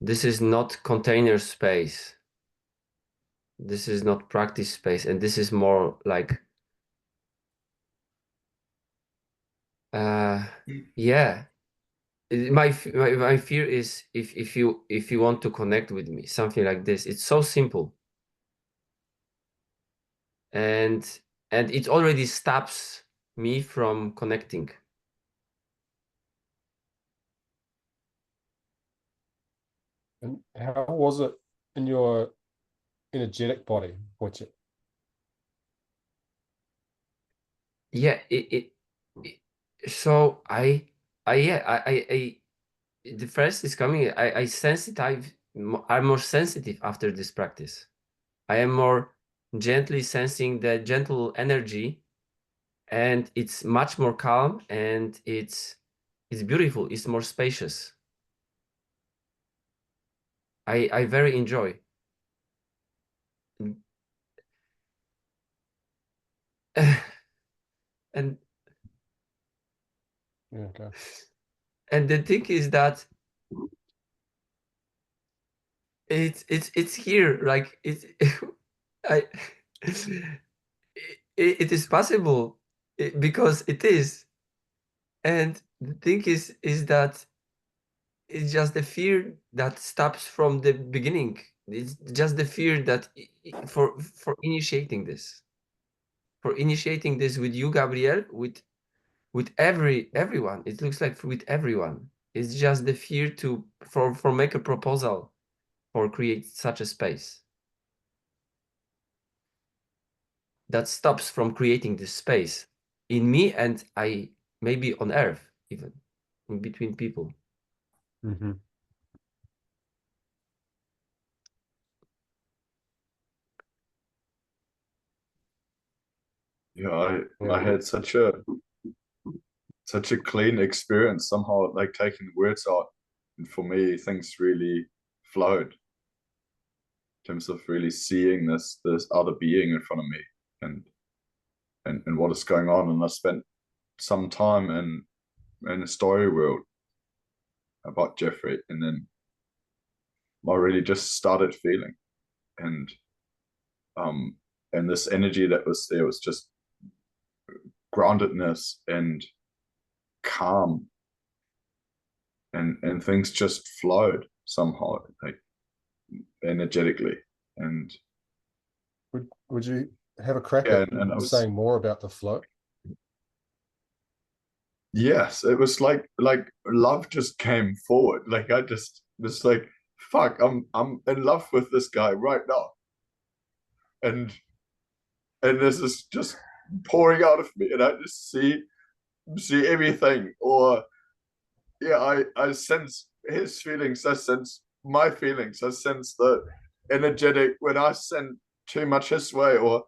this is not container space. This is not practice space, and this is more like yeah. My fear is if you want to connect with me, something like this. It's so simple, and it already stops me from connecting. And how was it in your energetic body, Wojciech? Yeah, so I the first is coming. I sensitive. I'm more sensitive after this practice. I am more gently sensing the gentle energy, and it's much more calm, and it's beautiful. It's more spacious. I very enjoy. And Yeah, okay. and the thing is that it's here, like it's I it is possible, because it is. And the thing is that it's just the fear that stops from the beginning. It's just the fear that for initiating this, with you, Gabriel, with everyone. It looks like with everyone. It's just the fear to for make a proposal or create such a space that stops from creating this space in me, and I maybe on earth, even in between people. Mm-hmm. Yeah, I had such a clean experience somehow, like taking the words out, and for me things really flowed in terms of really seeing this other being in front of me, and what is going on. And I spent some time in the story world about Jeffrey, and then I really just started feeling, and this energy that was there was just groundedness and calm, and things just flowed somehow, like energetically. And Would you have a crack yeah, at and I was, saying more about the flow? yes, it was like love just came forward. Like I just was like, fuck, I'm in love with this guy right now, and this is just pouring out of me, and I just see everything. Or yeah, I sense his feelings, I sense my feelings, I sense the energetic when I send too much his way, or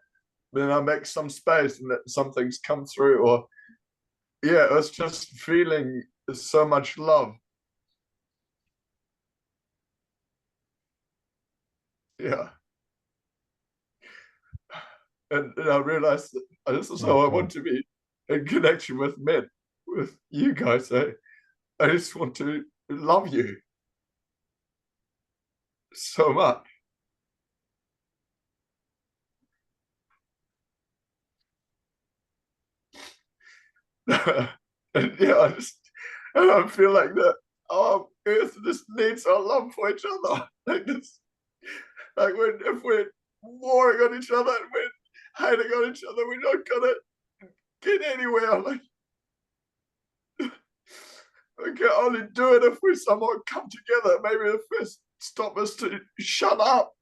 then I make some space and that something's come through, or yeah, it's just feeling so much love. Yeah. And I realized that this is how I want to be in connection with men, with you guys. I just want to love you so much. And yeah, I feel like that our earth just needs our love for each other. Like this, like if we're warring on each other and we're hating on each other, we're not gonna get anywhere. Like we can only do it if we somehow come together. Maybe the first stop is to shut up.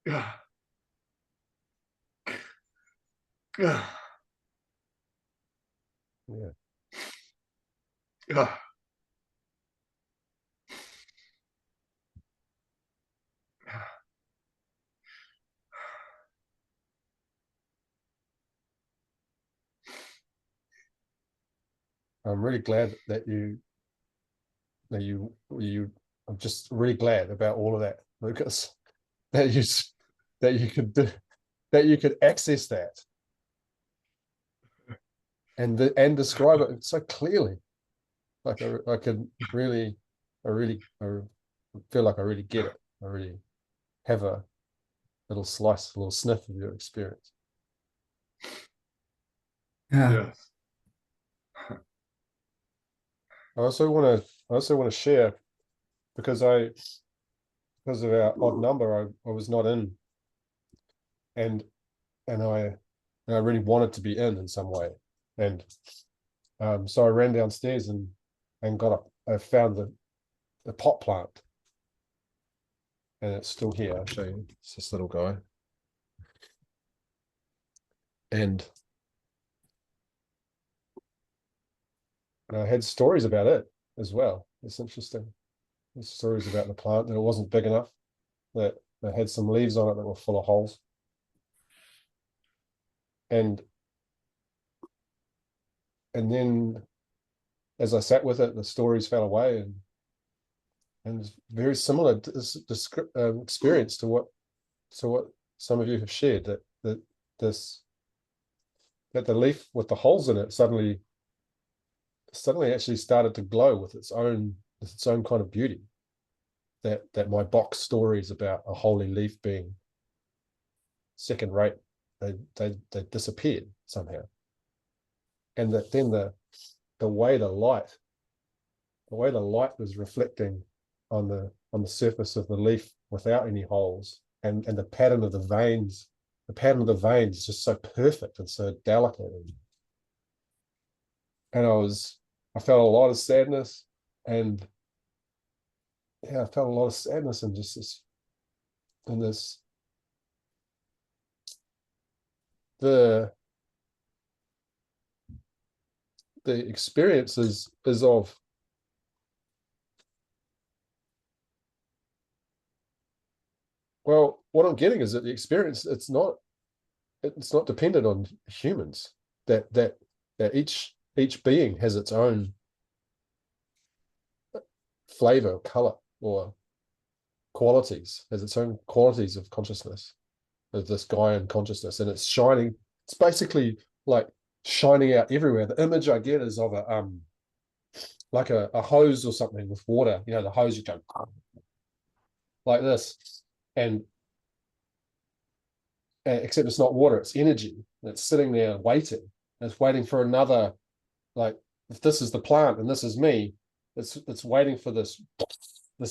Yeah. Yeah. Yeah. Yeah. I'm really glad that I'm just really glad about all of that, Lucas, that you could do, that you could access that and describe it so clearly. Like I can really, I feel like I really get it. I really have a little slice, a little sniff of your experience. Yeah. Yes. I also want to share, because of our odd number, I was not in, and I really wanted to be in some way, and so I ran downstairs and I found the pot plant, and it's still here. I'll show you. It's this little guy, and I had stories about it as well. It's interesting. There's stories about the plant that it wasn't big enough, that it had some leaves on it that were full of holes, and then as I sat with it, the stories fell away, and it's very similar to this experience to what some of you have shared, that the leaf with the holes in it suddenly actually started to glow with its own kind of beauty. That my box stories about a holy leaf being second rate, they disappeared somehow, and that then the way the light was reflecting on the surface of the leaf without any holes, and the pattern of the veins is just so perfect and so delicate, and I felt a lot of sadness, and yeah, I felt a lot of sadness and just this the experience is of, well, what I'm getting is that the experience, it's not dependent on humans, that each being has its own flavor, color, or qualities, has its own qualities of consciousness, of this Gaian consciousness, and it's shining. It's basically like shining out everywhere. The image I get is of like a hose or something with water. You know, the hose, you go like this, and except it's not water, it's energy. It's sitting there waiting. It's waiting for another, like, if this is the plant and this is me, it's waiting for this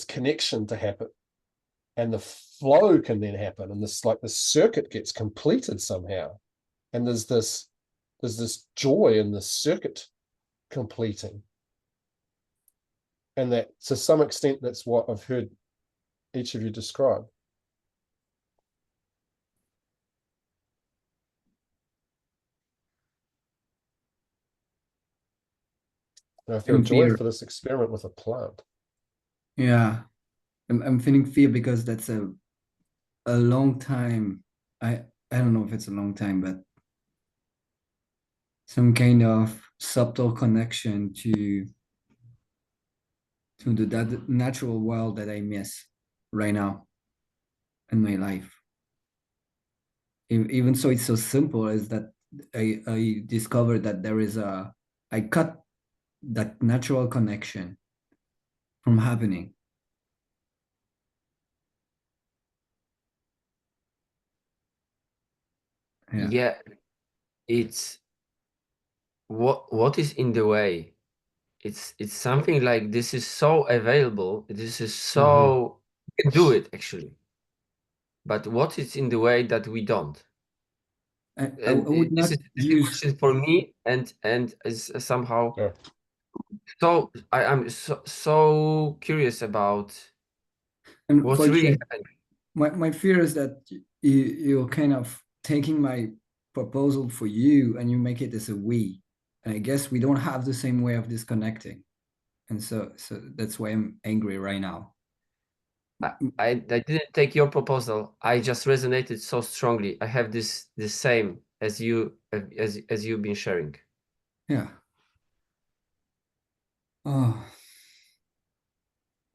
connection to happen, and the flow can then happen, and this, like, the circuit gets completed somehow, and there's this joy in the circuit completing, and that to some extent that's what I've heard each of you describe. And I feel joy for this experiment with a plant. Yeah. I'm feeling fear because that's a long time. I don't know if it's a long time, but some kind of subtle connection to that natural world that I miss right now in my life. Even so, it's so simple as that I discovered that I cut that natural connection from happening. Yeah. Yeah, it's what is in the way. It's something like this is so available. This is so you can do it actually. But what is in the way that we don't? I And would this not is the use. question for me, and is somehow Yeah. so I'm so curious about And what's for really you, happening. my fear is that you're kind of taking my proposal for you and you make it as a we. And I guess we don't have the same way of disconnecting. And so that's why I'm angry right now. I didn't take your proposal. I just resonated so strongly. I have this the same as you've been sharing. Yeah. Oh,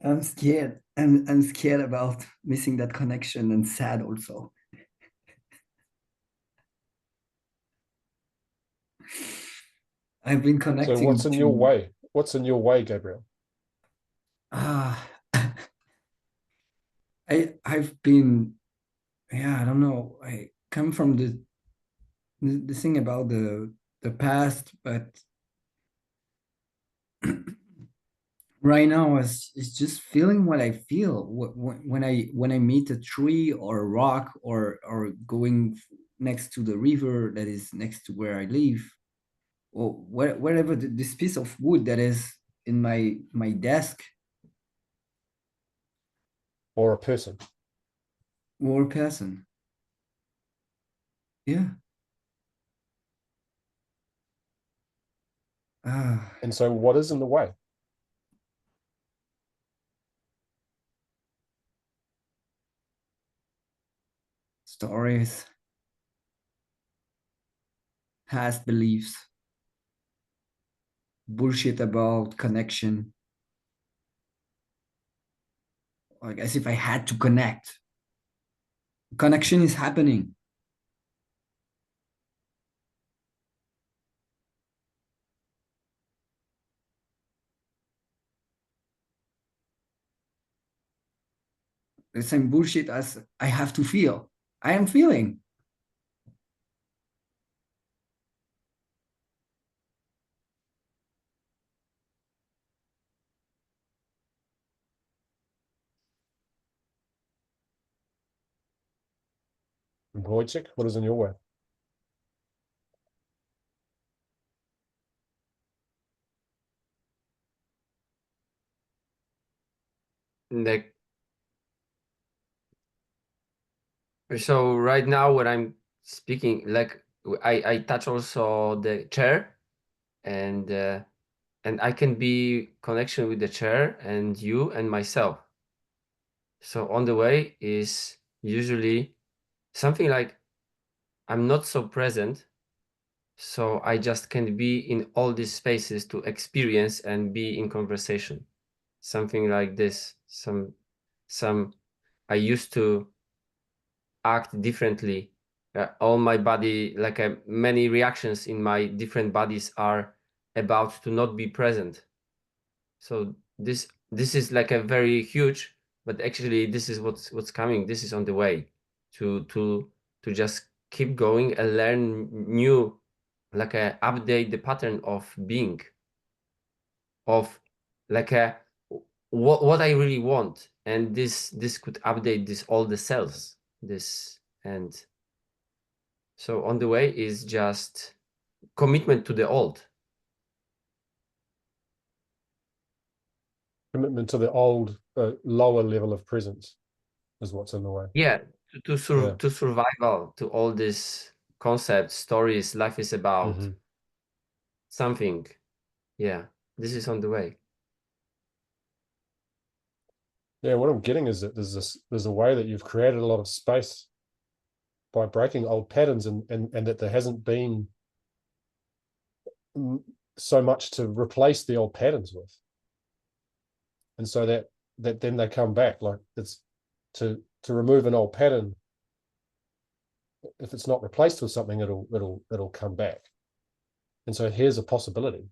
I'm scared. I'm scared about missing that connection and sad also. I've been So connecting what's in to your way? What's in your way, Gabriel? ah I've been, yeah, I don't know. I come from the thing about the past, but right now is just feeling what I feel when I meet a tree or a rock or going next to the river that is next to where I live, or wherever this piece of wood that is in my desk Or a person? or person. Yeah. Ah, And so what is in the way? stories, past beliefs, bullshit about connection. Like as if I had to connect. Connection is happening. The same bullshit as I have to feel. I am feeling. Wojciech, what is in your way? Like, so right now when I'm speaking, like I touch also the chair, and I can be connection with the chair and you and myself. So on the way is usually something like I'm not so present, so I just can be in all these spaces to experience and be in conversation. Something like this. Some I used to act differently. All my body, like many reactions in my different bodies are about to not be present. So this is like a very huge, but actually this is what's coming. This is on the way to just keep going and learn new, like update the pattern of being, of like what I really want, and this could update this all the cells. This and so on the way is just commitment to the old. Commitment to the old, lower level of presence is what's in the way. Yeah, Yeah. to survival, to all these concepts, stories, life is about something. Yeah, this is on the way. Yeah, what I'm getting is that there's a way that you've created a lot of space by breaking old patterns, and that there hasn't been so much to replace the old patterns with. And so that then they come back. Like, it's to remove an old pattern, if it's not replaced with something, it'll come back. And so here's a possibility.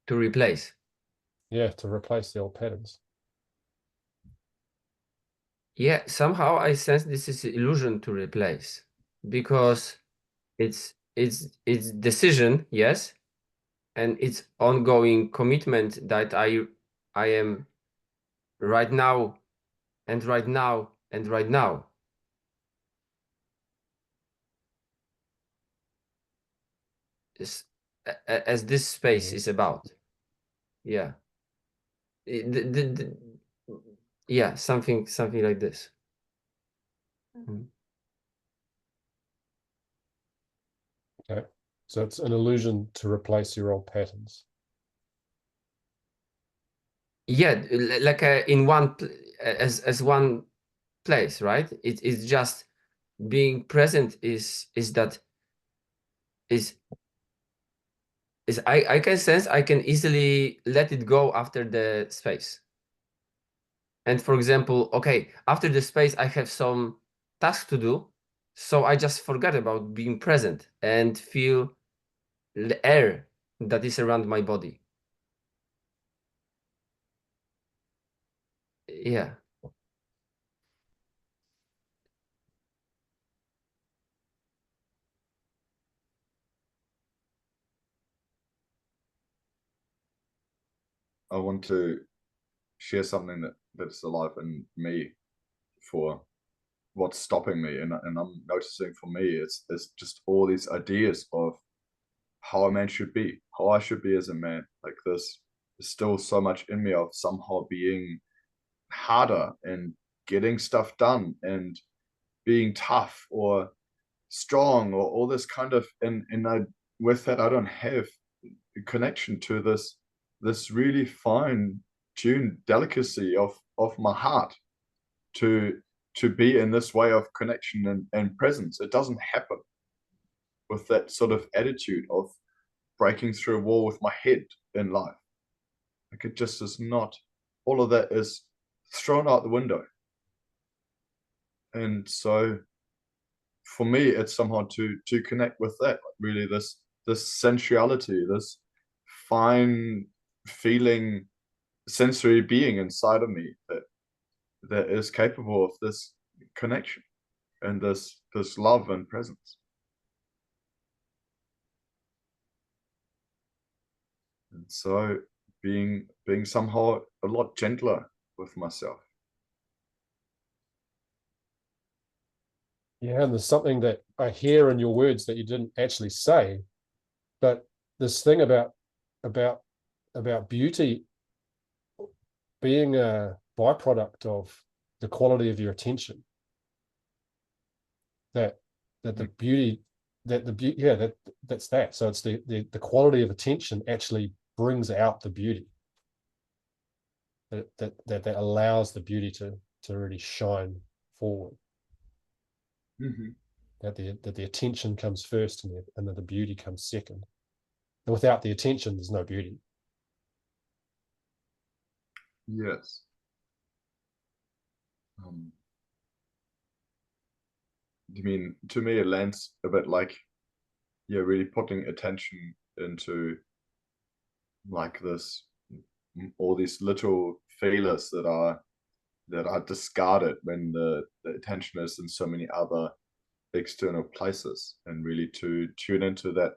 To replace. Yeah, to replace the old patterns. Yeah, somehow I sense this is an illusion to replace, because it's decision, yes, and it's ongoing commitment that I am right now and right now and right now. As this space is about. Yeah. Yeah, something like this. Okay, so it's an illusion to replace your old patterns. Yeah, like in one as one place, right? It's just being present is I can sense I can easily let it go after the space. And for example, okay, after the space, I have some task to do. So I just forgot about being present and feel the air that is around my body. Yeah. I want to share something that's alive in me for what's stopping me, and I'm noticing for me it's just all these ideas of how a man should be, how I should be as a man. Like, there's still so much in me of somehow being harder and getting stuff done and being tough or strong or all this kind of, and I, with that, I don't have a connection to this really fine tuned delicacy of my heart to be in this way of connection and presence. It doesn't happen with that sort of attitude of breaking through a wall with my head in life. Like, it just is not, all of that is thrown out the window. And so for me, it's somehow to connect with that, really, this sensuality, this fine feeling sensory being inside of me that is capable of this connection and this love and presence. And so being somehow a lot gentler with myself. Yeah, and there's something that I hear in your words that you didn't actually say, but this thing about beauty being a byproduct of the quality of your attention. That the beauty, yeah, that's that. So it's the quality of attention actually brings out the beauty. That allows the beauty to really shine forward. Mm-hmm. That the attention comes first, and that the beauty comes second. And without the attention, there's no beauty. Yes. I mean, to me, it lands a bit like, yeah, really putting attention into like this, all these little feelers that are discarded when the attention is in so many other external places, and really to tune into that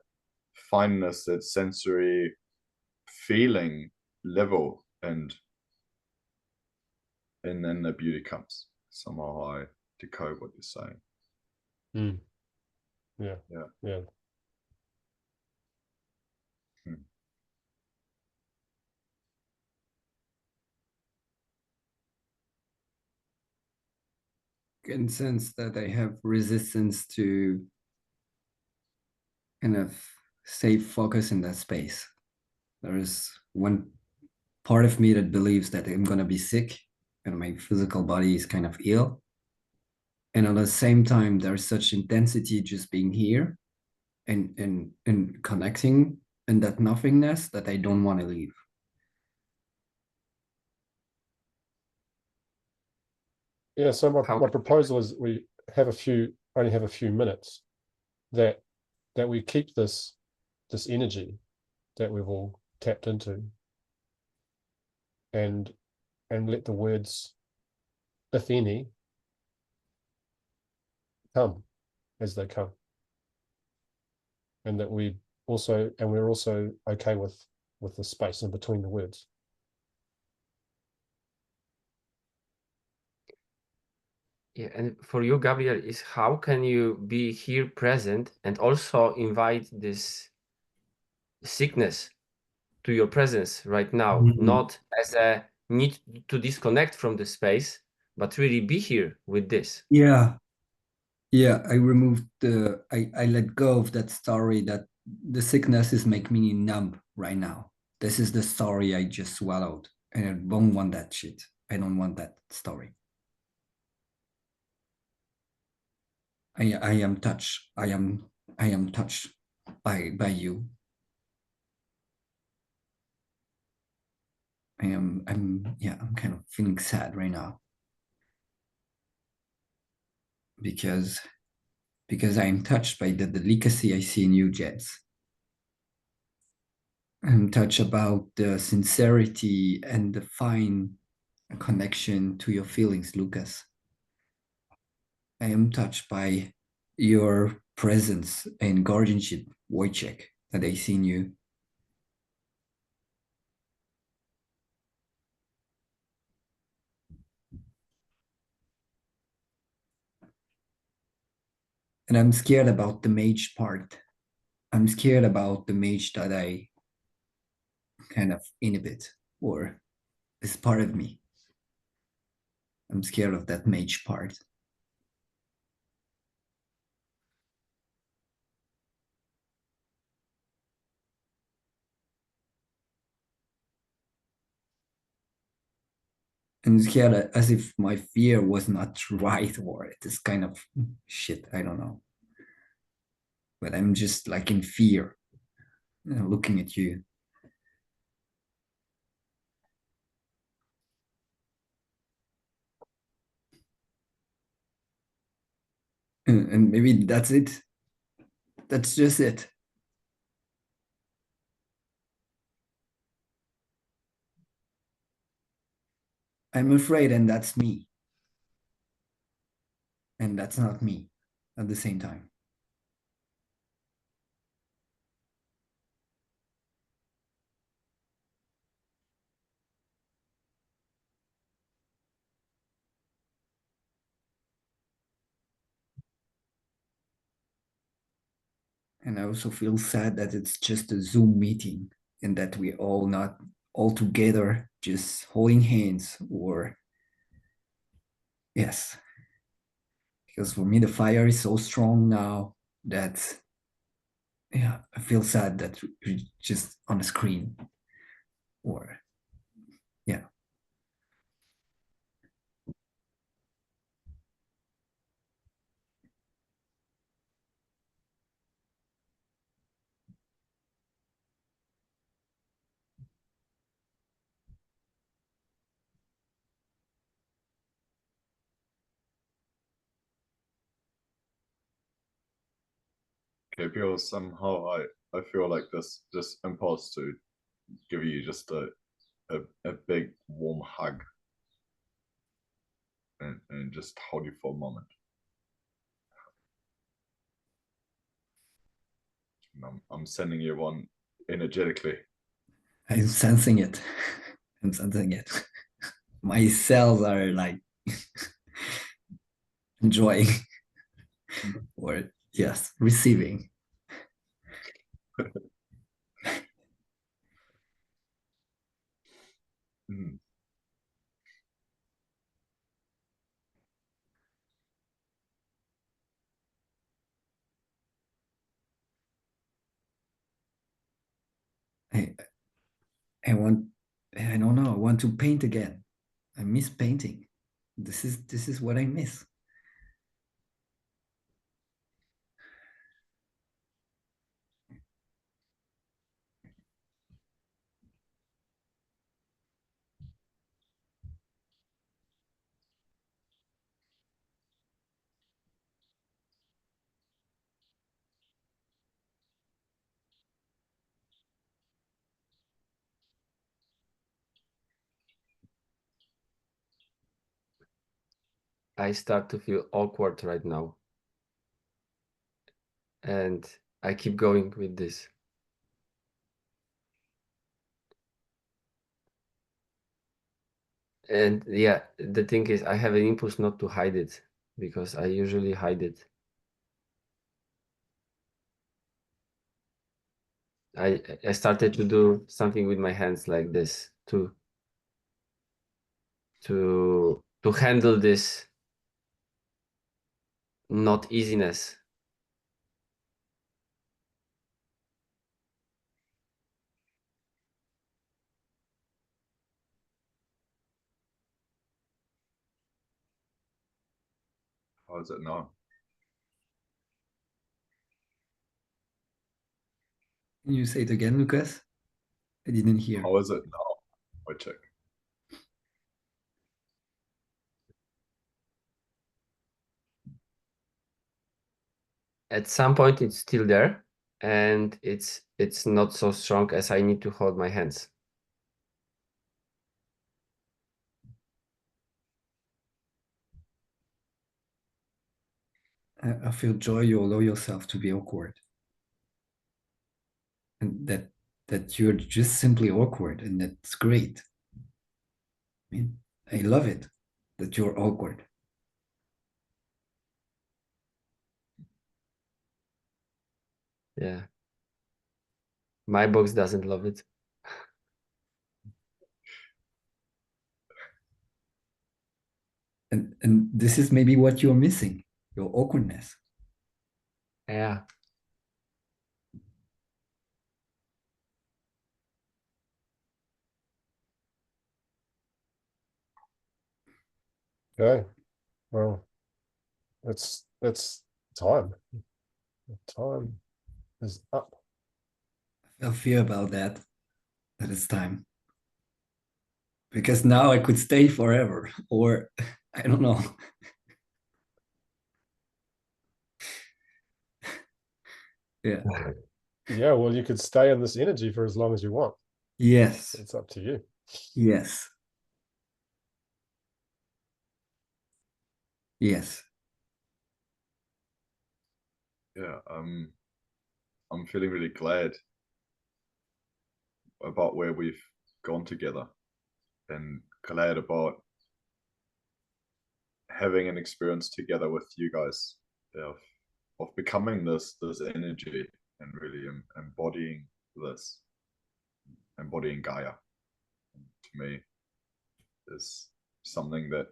fineness, that sensory feeling level, and then the beauty comes. Somehow I decode what you're saying. Mm. Yeah. Can sense that I have resistance to kind of stay focused in that space. There is one part of me that believes that I'm gonna be sick and my physical body is kind of ill. And at the same time, there's such intensity just being here and connecting and that nothingness that I don't want to leave. Yeah, so How- my proposal is we have only have a few minutes that we keep this energy that we've all tapped into and let the words, if any, come as they come. And that we're also okay with the space in between the words. Yeah, and for you, Gabriel, is how can you be here present and also invite this sickness to your presence right now, not as a need to disconnect from the space, but really be here with this. Yeah. I removed I let go of that story that the sickness is making me numb right now. This is the story I just swallowed, and I don't want that shit. I don't want that story. I am touched. I am touched by you. I'm kind of feeling sad right now because I'm touched by the delicacy I see in you, Jets. I'm touched about the sincerity and the fine connection to your feelings, Lucas. I am touched by your presence and guardianship, Wojciech, that I see in you. And I'm scared about the mage part. I'm scared about the mage that I kind of inhibit or is part of me. I'm scared of that mage part. I'm scared as if my fear was not right or it is kind of shit. I don't know. But I'm just like in fear, looking at you. And maybe that's it. That's just it. I'm afraid, and that's me. And that's not me at the same time. And I also feel sad that it's just a Zoom meeting and that we all not all together just holding hands or yes. Because for me the fire is so strong now that yeah, I feel sad that we're just on a screen or yeah. Gabriel, somehow I feel like this impulse to give you just a big warm hug and just hold you for a moment. And I'm sending you one energetically. I'm sensing it. I'm sensing it. My cells are like enjoying or yes, receiving. Mm. I I want I don't know, I want to paint again. I miss painting. This is what I miss. I start to feel awkward right now. And I keep going with this. And yeah, the thing is, I have an impulse not to hide it because I usually hide it. I started to do something with my hands like this to handle this not easiness. How is it now? Can you say it again, Lucas? I didn't hear. How is it now? I check. At some point it's still there and it's not so strong as I need to hold my hands. I feel joy you allow yourself to be awkward. And that you're just simply awkward, and that's great. I mean, I love it that you're awkward. Yeah. My box doesn't love it. And this is maybe what you're missing, your awkwardness. Yeah. Okay. Well, it's time. Time is up. I feel about that it's time. Because now I could stay forever, or I don't know. Yeah. Yeah, well, you could stay in this energy for as long as you want. Yes. It's up to you. Yes. Yes. Yeah, I'm feeling really glad about where we've gone together, and glad about having an experience together with you guys of becoming this energy and really embodying this, embodying Gaia. And to me, is something that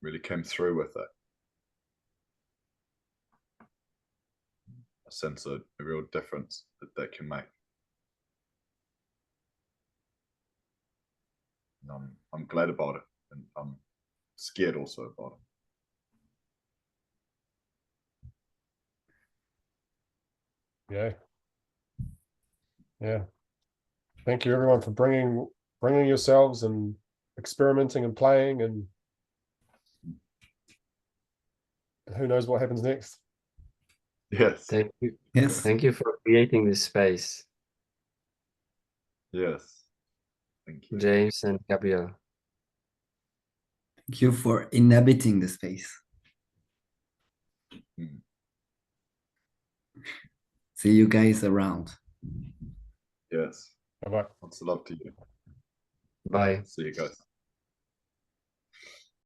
really came through with it. I sense a real difference that can make. And I'm glad about it, and I'm scared also about it. Yeah. Yeah. Thank you everyone for bringing yourselves and experimenting and playing, and who knows what happens next. Yes. Thank you. Yes. Thank you for creating this space, Yes. Thank you. James and Gabriel. Thank you for inhabiting the space. See you guys around. Yes. Bye-bye. Lots of love to you. Bye. See you guys.